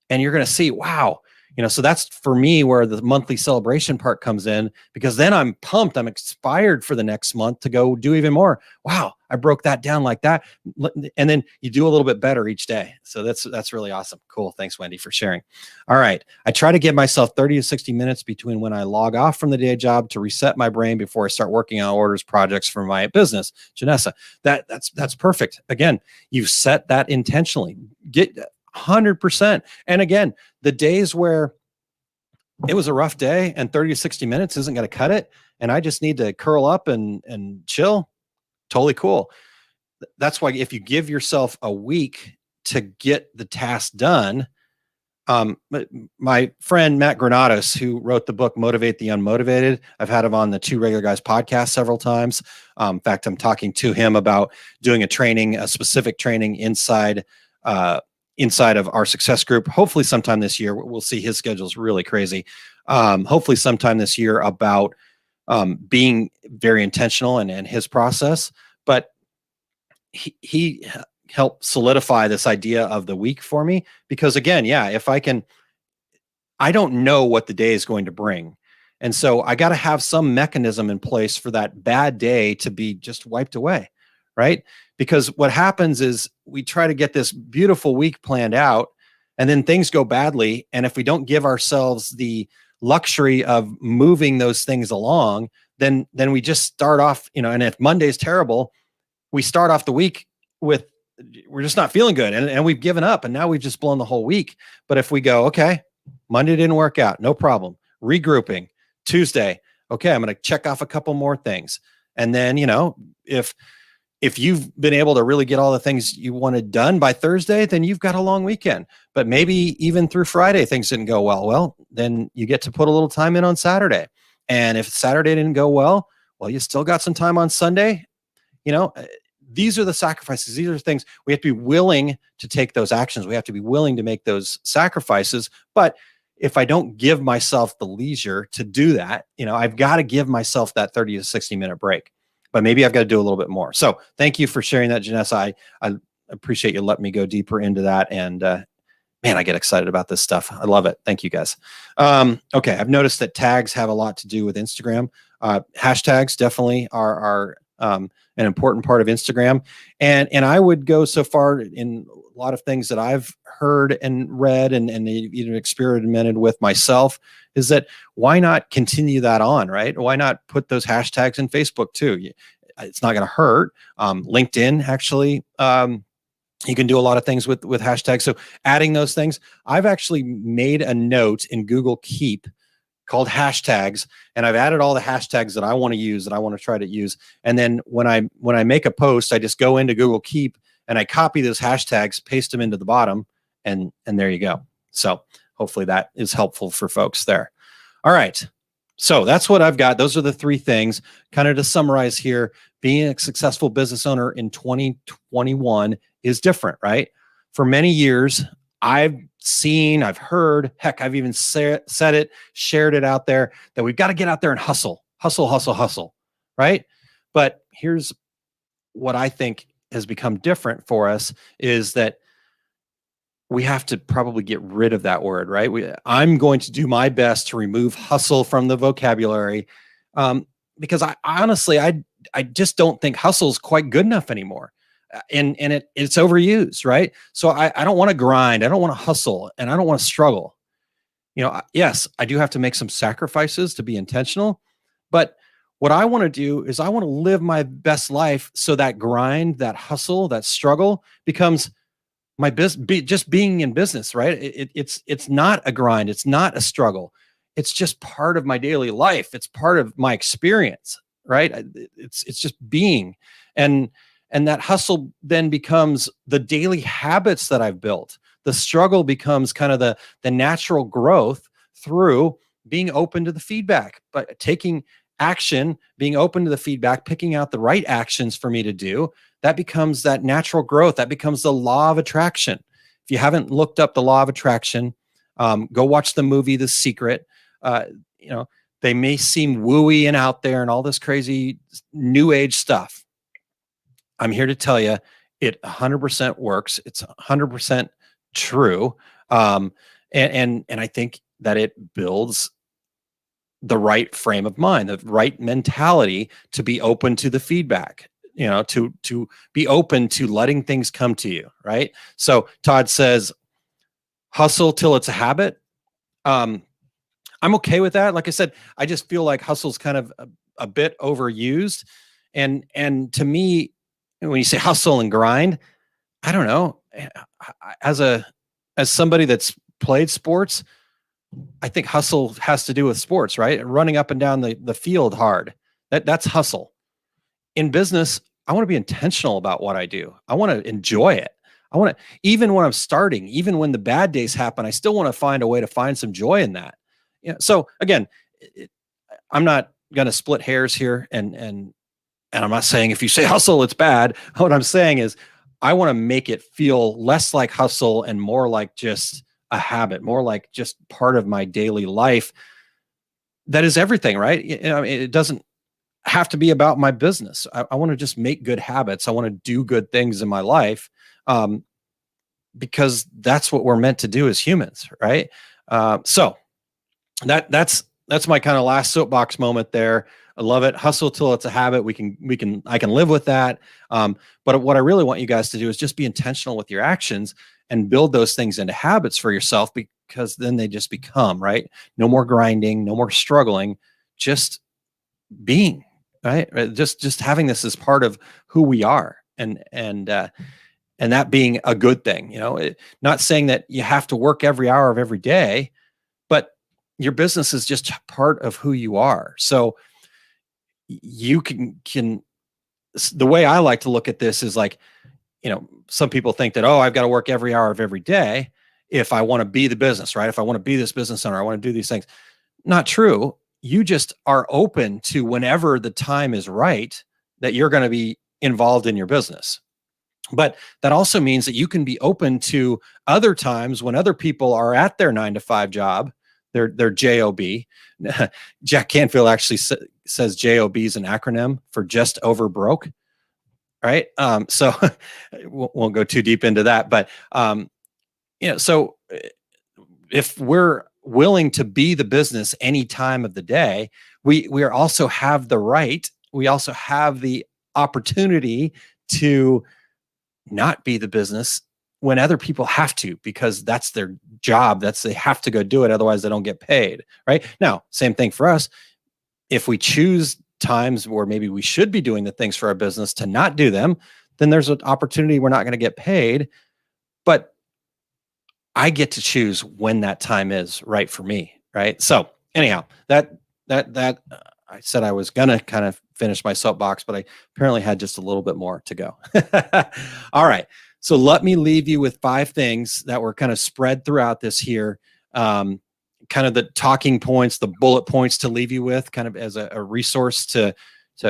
S3: and you're going to see, wow, so that's for me where the monthly celebration part comes in, because then I'm pumped. I'm inspired for the next month to go do even more. Wow, I broke that down like that. And then you do a little bit better each day. So that's really awesome. Cool. Thanks, Wendy, for sharing. All right. I try to give myself 30 to 60 minutes between when I log off from the day job to reset my brain before I start working on orders, projects for my business. Janessa, that's perfect. Again, you've set that intentionally. Get 100%. And again, the days where it was a rough day and 30 to 60 minutes isn't going to cut it, and I just need to curl up and chill, totally cool. That's why if you give yourself a week to get the task done, my friend Matt Granados, who wrote the book Motivate the Unmotivated, I've had him on the Two Regular Guys podcast several times. In fact, I'm talking to him about doing a specific training inside of our success group, hopefully sometime this year. We'll see. His schedule's really crazy. Hopefully sometime this year, about being very intentional and his process. But he helped solidify this idea of the week for me, because again, if I don't know what the day is going to bring. And so I got to have some mechanism in place for that bad day to be just wiped away. Right? Because what happens is we try to get this beautiful week planned out, and then things go badly. And if we don't give ourselves the luxury of moving those things along, then we just start off, and if Monday's terrible, we start off the week with, we're just not feeling good, and we've given up, and now we've just blown the whole week. But if we go, okay, Monday didn't work out, no problem, regrouping. Tuesday, okay, I'm going to check off a couple more things. And then, if you've been able to really get all the things you wanted done by Thursday, then you've got a long weekend. But maybe even through Friday, things didn't go well. Well, then you get to put a little time in on Saturday. And if Saturday didn't go well, you still got some time on Sunday. These are the sacrifices. These are things we have to be willing to take those actions. We have to be willing to make those sacrifices. But if I don't give myself the leisure to do that, I've got to give myself that 30 to 60 minute break. But maybe I've got to do a little bit more. So thank you for sharing that, Janessa. I appreciate you letting me go deeper into that. And man, I get excited about this stuff. I love it. Thank you, guys. Okay, I've noticed that tags have a lot to do with Instagram. Hashtags definitely are an important part of Instagram. And I would go so far in a lot of things that I've heard and read and even experimented with myself, is that why not continue that on, right? Why not put those hashtags in Facebook too? It's not going to hurt. LinkedIn, actually, you can do a lot of things with hashtags. So adding those things, I've actually made a note in Google Keep called hashtags, and I've added all the hashtags that I want to use, that I want to try to use. And then when I make a post, I just go into Google Keep and I copy those hashtags, paste them into the bottom, and there you go. So hopefully that is helpful for folks there. All right. So that's what I've got. Those are the three things. Kind of to summarize here, being a successful business owner in 2021 is different, right? For many years, I've heard, heck, I've even said it, shared it out there, that we've got to get out there and hustle, right? But here's what I think has become different for us, is that we have to probably get rid of that word, right? I'm going to do my best to remove hustle from the vocabulary, because I honestly just don't think hustle is quite good enough anymore. And it's overused, right? So I don't want to grind. I don't want to hustle, and I don't want to struggle. Yes, I do have to make some sacrifices to be intentional, but what I want to do is I want to live my best life, so that grind, that hustle, that struggle becomes my business. Just being in business, right? It's not a grind. It's not a struggle. It's just part of my daily life. It's part of my experience, right? It's just being, and that hustle then becomes the daily habits that I've built. The struggle becomes kind of the natural growth through being open to the feedback, but taking action, being open to the feedback, picking out the right actions for me to do. That becomes that natural growth. That becomes the law of attraction. If you haven't looked up the law of attraction, go watch the movie The Secret. They may seem wooey and out there and all this crazy new age stuff. I'm here to tell you, it 100% works. It's 100% true. And I think that it builds the right frame of mind, the right mentality to be open to the feedback, to be open to letting things come to you, right? So Todd says, hustle till it's a habit. I'm okay with that. Like I said, I just feel like hustle's kind of a bit overused. And to me, when you say hustle and grind, I don't know. As somebody that's played sports, I think hustle has to do with sports, right? Running up and down the field hard. That's hustle. In business, I want to be intentional about what I do. I want to enjoy it. I want to, even when I'm starting, even when the bad days happen, I still want to find a way to find some joy in that. So again, I'm not going to split hairs here, and I'm not saying if you say hustle, it's bad. What I'm saying is I want to make it feel less like hustle and more like just a habit, more like just part of my daily life. That is everything, right? It doesn't have to be about my business. I want to just make good habits. I want to do good things in my life, because that's what we're meant to do as humans, right? So that's my kind of last soapbox moment there. I love it. Hustle till it's a habit. I can live with that. But what I really want you guys to do is just be intentional with your actions and build those things into habits for yourself, because then they just become, right? No more grinding, no more struggling, just being, right? Just having this as part of who we are, and that being a good thing. Not saying that you have to work every hour of every day, but your business is just part of who you are. So you can the way I like to look at this is like, some people think that, oh, I've got to work every hour of every day if I want to be the business, right? If I want to be this business owner, I want to do these things. Not true. You just are open to whenever the time is right that you're going to be involved in your business. But that also means that you can be open to other times when other people are at their 9-to-5 job, their job. Jack Canfield actually says job is an acronym for just over broke, right? So won't go too deep into that, but so if we're willing to be the business any time of the day, we also have the right, we also have the opportunity to not be the business when other people have to, because that's their job. They have to go do it. Otherwise they don't get paid. Right now, same thing for us. If we choose times where maybe we should be doing the things for our business to not do them, then there's an opportunity we're not going to get paid. But I get to choose when that time is right for me. Right. So anyhow, that I said I was going to kind of finish my soapbox, but I apparently had just a little bit more to go. All right. So let me leave you with 5 things that were kind of spread throughout this here. Kind of the talking points, the bullet points to leave you with, kind of as a resource to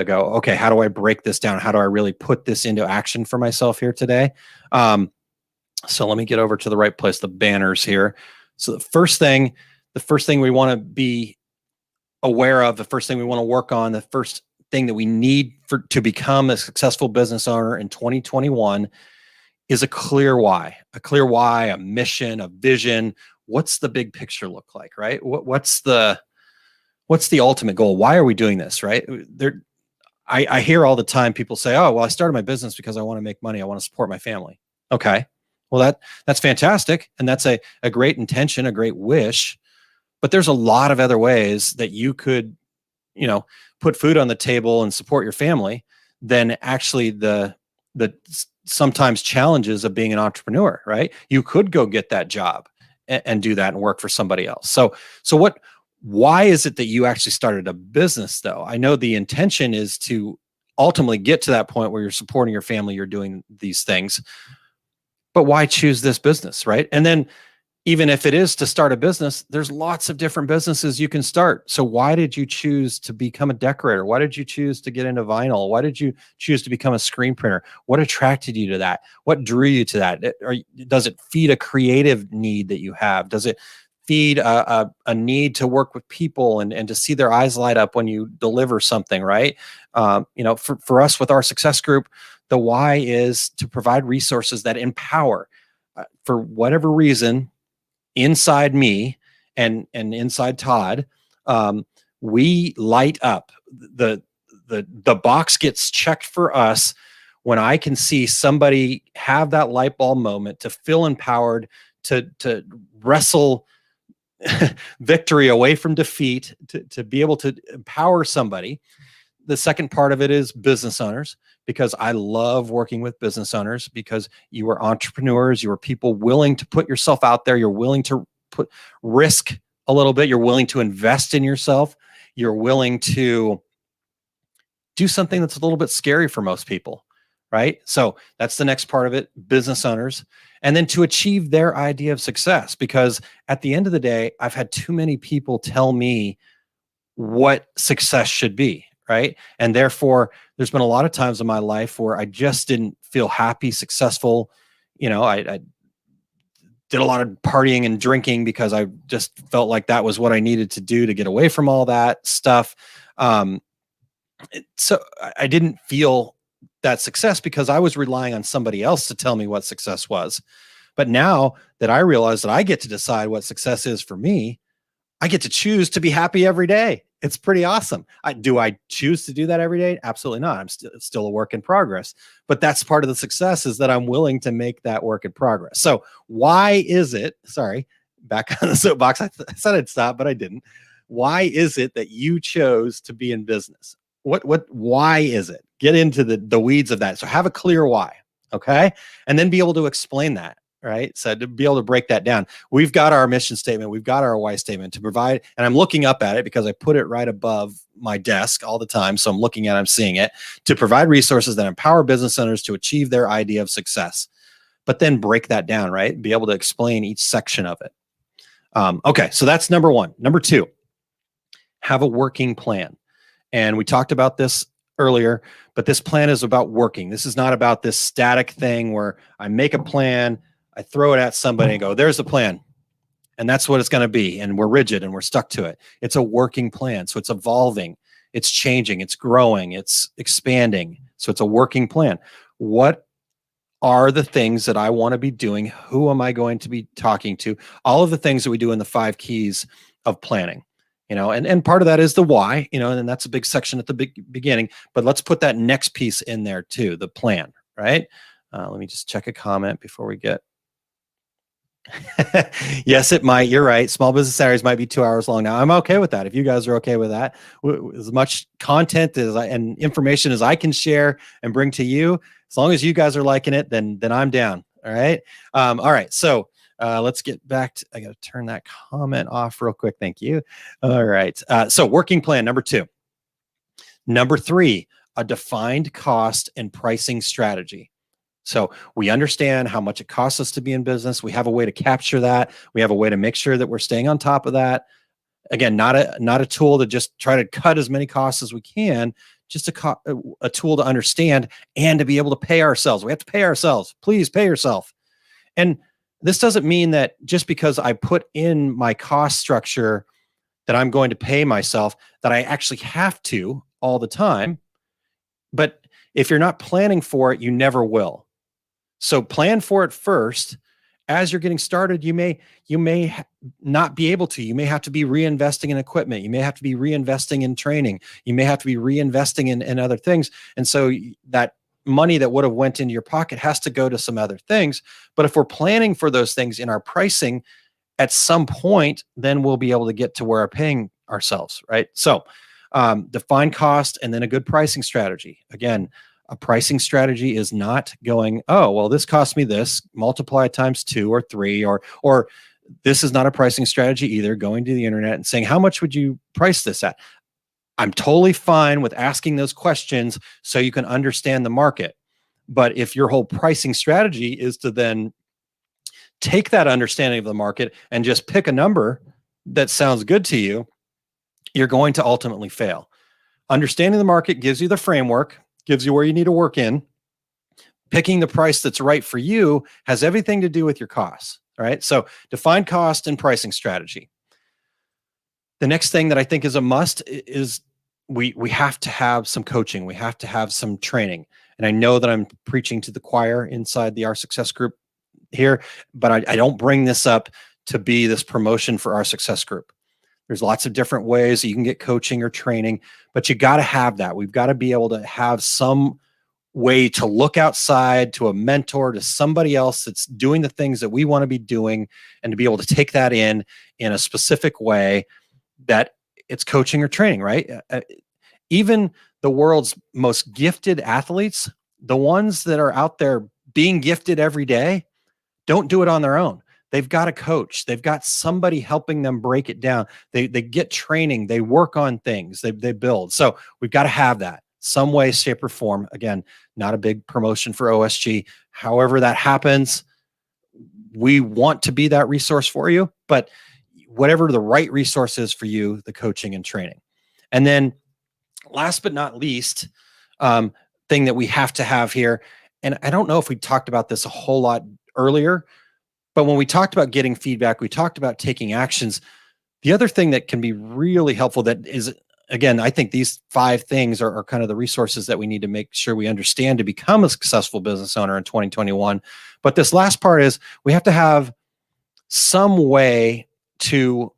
S3: go, okay, how do I break this down? How do I really put this into action for myself here today? So let me get over to the right place, the banners here. So the first thing we want to be aware of, the first thing we want to work on, the first thing that we need to become a successful business owner in 2021 is a clear why, a mission, a vision. What's the big picture look like, right? What's the ultimate goal? Why are we doing this, right? I hear all the time people say, oh, well, I started my business because I want to make money. I want to support my family. Okay. Well, that's fantastic. And that's a great intention, a great wish, but there's a lot of other ways that you could, put food on the table and support your family than actually the sometimes challenges of being an entrepreneur, right? You could go get that job and do that and work for somebody else. So why is it that you actually started a business though? I know the intention is to ultimately get to that point where you're supporting your family, you're doing these things, but why choose this business, right? And then even if it is to start a business, there's lots of different businesses you can start. So why did you choose to become a decorator? Why did you choose to get into vinyl? Why did you choose to become a screen printer? What attracted you to that? What drew you to that? Does it feed a creative need that you have? Does it feed a need to work with people and to see their eyes light up when you deliver something, right? For us with our success group, the why is to provide resources that empower. For whatever reason, inside me and inside Todd, we light up. The box gets checked for us when I can see somebody have that light bulb moment to feel empowered, to wrestle victory away from defeat, to be able to empower somebody. The second part of it is business owners, because I love working with business owners, because you are entrepreneurs, you are people willing to put yourself out there, you're willing to risk a little bit, you're willing to invest in yourself, you're willing to do something that's a little bit scary for most people, right? So that's the next part of it, business owners. And then to achieve their idea of success, because at the end of the day, I've had too many people tell me what success should be. Right. And therefore, there's been a lot of times in my life where I just didn't feel happy, successful. I did a lot of partying and drinking because I just felt like that was what I needed to do to get away from all that stuff. So I didn't feel that success because I was relying on somebody else to tell me what success was. But now that I realize that I get to decide what success is for me, I get to choose to be happy every day. It's pretty awesome. Do I choose to do that every day? Absolutely not. I'm still a work in progress, but that's part of the success, is that I'm willing to make that work in progress. So why is it back on the soapbox. I said I'd stop, but I didn't. Why is it that you chose to be in business? Why is it? Get into the weeds of that. So have a clear why. Okay. And then be able to explain that. Right. So to be able to break that down, we've got our mission statement. We've got our why statement to provide. And I'm looking up at it because I put it right above my desk all the time. So I'm looking at it, I'm seeing it, to provide resources that empower business owners to achieve their idea of success. But then break that down, right? Be able to explain each section of it. Okay. So that's number one. Number two, have a working plan. And we talked about this earlier, but this plan is about working. This is not about this static thing where I make a plan, I throw it at somebody and go, there's the plan. And that's what it's going to be. And we're rigid and we're stuck to it. It's a working plan. So it's evolving, it's changing, it's growing, it's expanding. So it's a working plan. What are the things that I want to be doing? Who am I going to be talking to? All of the things that we do in the 5 keys of planning. And part of that is the why, and that's a big section at the beginning, but let's put that next piece in there too, the plan, right? Let me just check a comment before we get. Yes, it might. You're right. Small business Saturdays might be 2 hours long. Now I'm okay with that. If you guys are okay with that, as much content and information as I can share and bring to you, as long as you guys are liking it, then I'm down. All right. All right. So, let's get back to, I got to turn that comment off real quick. Thank you. All right. So working plan, number 2. Number 3, a defined cost and pricing strategy. So we understand how much it costs us to be in business. We have a way to capture that. We have a way to make sure that we're staying on top of that. Again, not a tool to just try to cut as many costs as we can, just a tool to understand and to be able to pay ourselves. We have to pay ourselves. Please pay yourself. And this doesn't mean that just because I put in my cost structure that I'm going to pay myself, that I actually have to all the time. But if you're not planning for it, you never will. So plan for it first. As you're getting started, you may not be able to. You may have to be reinvesting in equipment. You may have to be reinvesting in training. You may have to be reinvesting in other things. And so that money that would have went into your pocket has to go to some other things. But if we're planning for those things in our pricing, at some point, then we'll be able to get to where we're paying ourselves, right? So define cost and then a good pricing strategy. Again, a pricing strategy is not going, oh, well, this cost me this, multiply it times 2 or 3, or this is not a pricing strategy either, going to the internet and saying, how much would you price this at? I'm totally fine with asking those questions so you can understand the market. But if your whole pricing strategy is to then take that understanding of the market and just pick a number that sounds good to you, you're going to ultimately fail. Understanding the market gives you the framework, gives you where you need to work in. Picking the price that's right for you has everything to do with your costs. All right. So define cost and pricing strategy. The next thing that I think is a must is we have to have some coaching. We have to have some training. And I know that I'm preaching to the choir inside the Our Success Group here, but I don't bring this up to be this promotion for Our Success Group. There's lots of different ways that you can get coaching or training, but you got to have that. We've got to be able to have some way to look outside to a mentor, to somebody else that's doing the things that we want to be doing, and to be able to take that in a specific way that it's coaching or training, right? Even the world's most gifted athletes, the ones that are out there being gifted every day, don't do it on their own. They've got a coach. They've got somebody helping them break it down. They get training. They work on things. They build. So we've got to have that some way, shape, or form. Again, not a big promotion for OSG. However that happens, we want to be that resource for you. But whatever the right resource is for you, the coaching and training. And then last but not least, thing that we have to have here, and I don't know if we talked about this a whole lot earlier, but when we talked about getting feedback, we talked about taking actions. The other thing that can be really helpful that is, again, I think these 5 things are kind of the resources that we need to make sure we understand to become a successful business owner in 2021. But this last part is we have to have some way to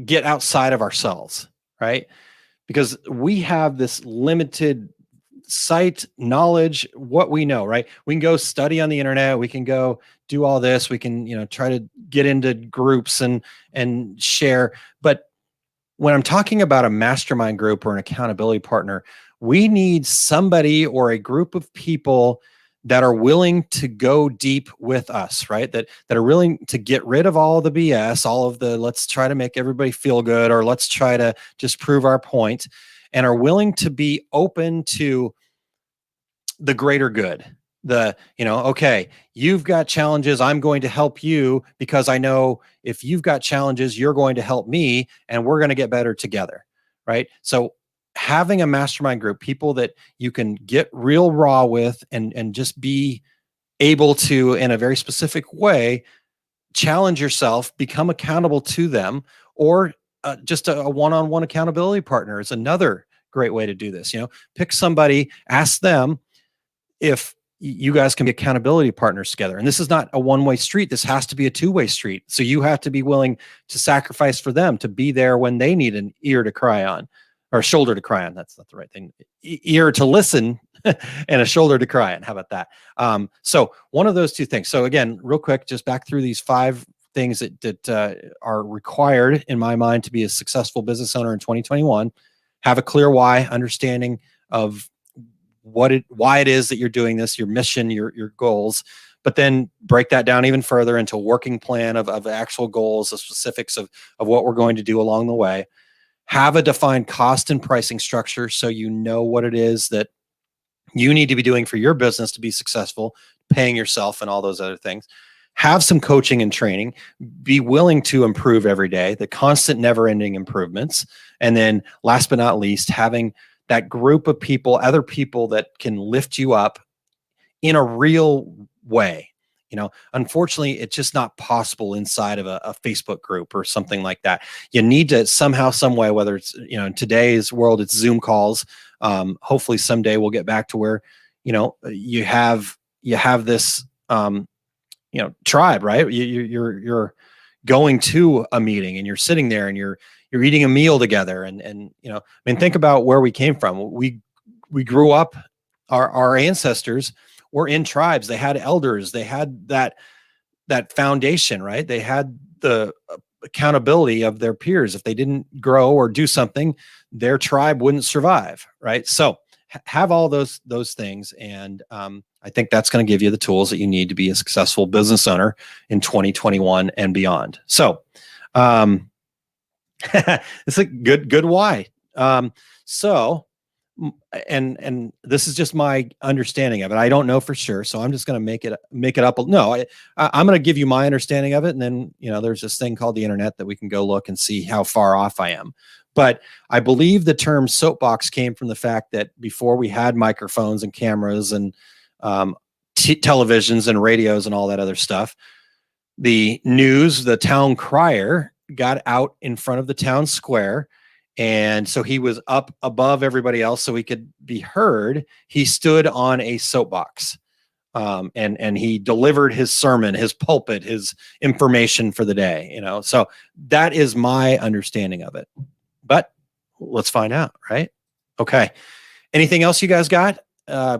S3: get outside of ourselves, right? Because we have this limited cite knowledge, what we know, right? We can go study on the internet. We can go do all this. We can, try to get into groups and share. But when I'm talking about a mastermind group or an accountability partner, we need somebody or a group of people that are willing to go deep with us, right? That are willing to get rid of all the BS, all of the let's try to make everybody feel good, or let's try to just prove our point, and are willing to be open to the greater good. Okay, you've got challenges, I'm going to help you because I know if you've got challenges, you're going to help me and we're going to get better together, right? So having a mastermind group, people that you can get real raw with and just be able to, in a very specific way, challenge yourself, become accountable to them, or just a one-on-one accountability partner is another great way to do this. Pick somebody, ask them if you guys can be accountability partners together. And this is not a one-way street. This has to be a two-way street. So you have to be willing to sacrifice for them, to be there when they need an ear to cry on, or a shoulder to cry on. That's not the right thing. Ear to listen and a shoulder to cry on. How about that? So one of those two things. So again, real quick, just back through these 5 things that are required in my mind to be a successful business owner in 2021. Have a clear why, understanding of why it is that you're doing this, your mission, your goals, but then break that down even further into a working plan of actual goals, the specifics of what we're going to do along the way. Have a defined cost and pricing structure so you know what it is that you need to be doing for your business to be successful, paying yourself and all those other things. Have some coaching and training, be willing to improve every day, the constant never-ending improvements. And then last but not least, having that group of people, other people that can lift you up in a real way. Unfortunately, it's just not possible inside of a Facebook group or something like that. You need to somehow, some way, whether it's, in today's world, it's Zoom calls. Hopefully someday we'll get back to where, you have this, tribe, right? You're going to a meeting and you're sitting there and you're eating a meal together. And think about where we came from. We grew up, our ancestors were in tribes. They had elders. They had that foundation, right? They had the accountability of their peers. If they didn't grow or do something, their tribe wouldn't survive, right? So have all those things. And I think that's going to give you the tools that you need to be a successful business owner in 2021 and beyond. So it's a good why. And this is just my understanding of it. I don't know for sure, so I'm just going to make it up. No, I'm going to give you my understanding of it, and then there's this thing called the internet that we can go look and see how far off I am. But I believe the term soapbox came from the fact that before we had microphones and cameras and televisions and radios and all that other stuff, the news, the town crier, got out in front of the town square. And so he was up above everybody else so he could be heard. He stood on a soapbox and he delivered his sermon, his pulpit, his information for the day, So that is my understanding of it. But let's find out, right? Okay. Anything else you guys got?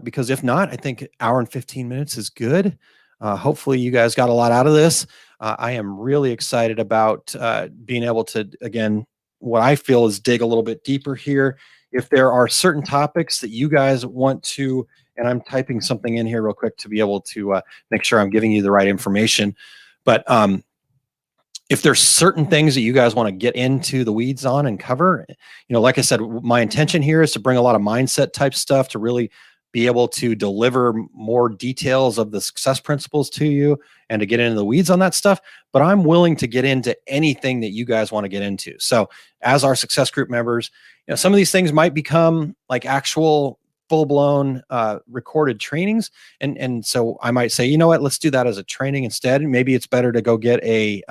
S3: Because if not, I think an hour and 15 minutes is good. Hopefully you guys got a lot out of this. I am really excited about being able to, again, what I feel is dig a little bit deeper here. If there are certain topics that you guys want to, and I'm typing something in here real quick to be able to make sure I'm giving you the right information. But if there's certain things that you guys want to get into the weeds on and cover, like I said, my intention here is to bring a lot of mindset type stuff to really be able to deliver more details of the success principles to you and to get into the weeds on that stuff. But I'm willing to get into anything that you guys want to get into. So as our success group members, some of these things might become like actual full-blown recorded trainings. And so I might say, you know what, let's do that as a training instead. Maybe it's better to go get a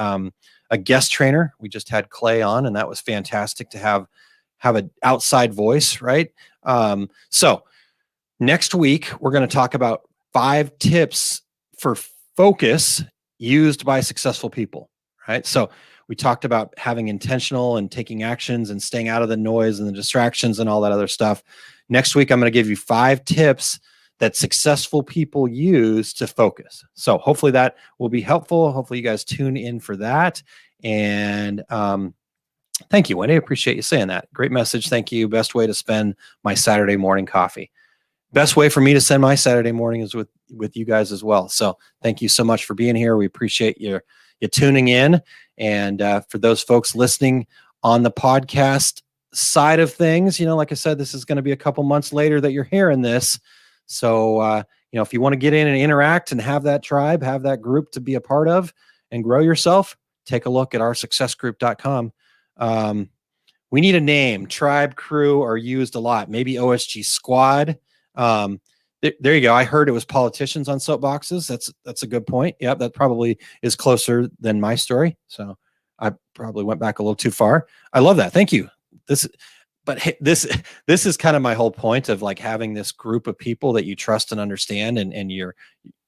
S3: guest trainer. We just had Clay on, and that was fantastic to have an outside voice, right? So next week, we're going to talk about 5 tips for focus used by successful people, right? So we talked about having intentional and taking actions and staying out of the noise and the distractions and all that other stuff. Next week, I'm going to give you 5 tips that successful people use to focus. So hopefully that will be helpful. Hopefully you guys tune in for that. And thank you, Wendy. I appreciate you saying that. Great message. Thank you. Best way to spend my Saturday morning coffee. Best way for me to spend my Saturday morning is with you guys as well. So thank you so much for being here. We appreciate you tuning in. And for those folks listening on the podcast side of things, like I said, this is going to be a couple months later that you're hearing this. So, if you want to get in and interact and have that tribe, have that group to be a part of and grow yourself, take a look at oursuccessgroup.com. We need a name. Tribe, crew are used a lot. Maybe OSG squad. There you go. I heard it was politicians on soapboxes. That's a good point. Yep, that probably is closer than my story. So I probably went back a little too far. I love that. Thank you. This is kind of my whole point of like having this group of people that you trust and understand, and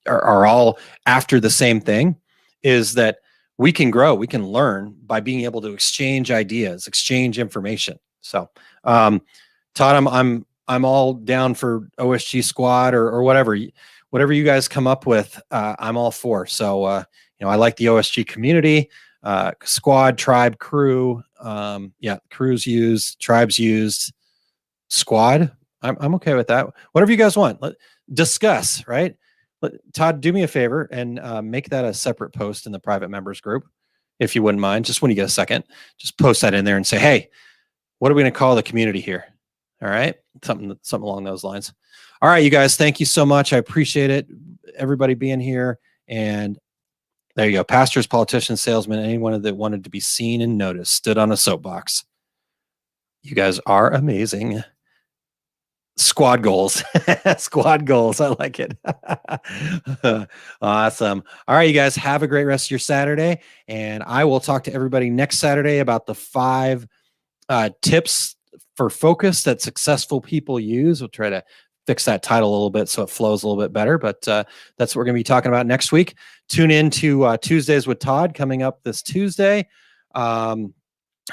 S3: are all after the same thing, is that we can grow, we can learn by being able to exchange ideas, exchange information. So, Todd, I'm all down for OSG squad or whatever you guys come up with. I'm all for. So, I like the OSG community, squad, tribe, crew. Crews used, tribes used, squad. I'm okay with that. Whatever you guys want. Discuss, right? Todd, do me a favor and make that a separate post in the private members group, if you wouldn't mind. Just when you get a second, just post that in there and say, hey, what are we going to call the community here? All right. Something along those lines. All right, you guys, thank you so much. I appreciate it. Everybody being here. And there you go. Pastors, politicians, salesmen, anyone that wanted to be seen and noticed stood on a soapbox. You guys are amazing. Squad goals. Squad goals. I like it. Awesome. All right, you guys, have a great rest of your Saturday. And I will talk to everybody next Saturday about the 5 tips for focus that successful people use. We'll try to fix that title a little bit so it flows a little bit better. But that's what we're going to be talking about next week. Tune in to Tuesdays with Todd coming up this Tuesday. And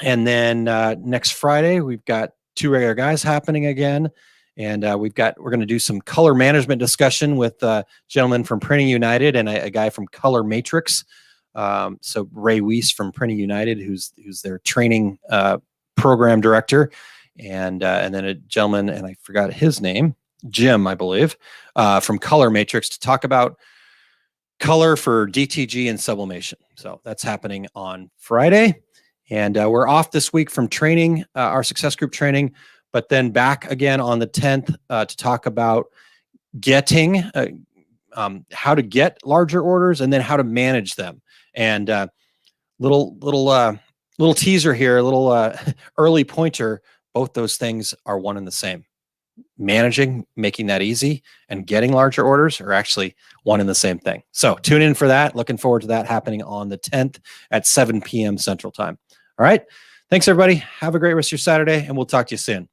S3: then next Friday, we've got 2 regular guys happening again. And we're going to do some color management discussion with a gentleman from Printing United and a guy from Color Matrix. So Ray Weiss from Printing United, who's their training program director. And then a gentleman, and I forgot his name, Jim, I believe, from Color Matrix, to talk about color for DTG and sublimation. So that's happening on Friday. And we're off this week from training, our success group training, but then back again on the 10th to talk about getting, how to get larger orders and then how to manage them. And little teaser here, a little early pointer. Both those things are one and the same. Managing, making that easy, and getting larger orders are actually one and the same thing. So tune in for that. Looking forward to that happening on the 10th at 7 p.m. Central Time. All right. Thanks, everybody. Have a great rest of your Saturday, and we'll talk to you soon.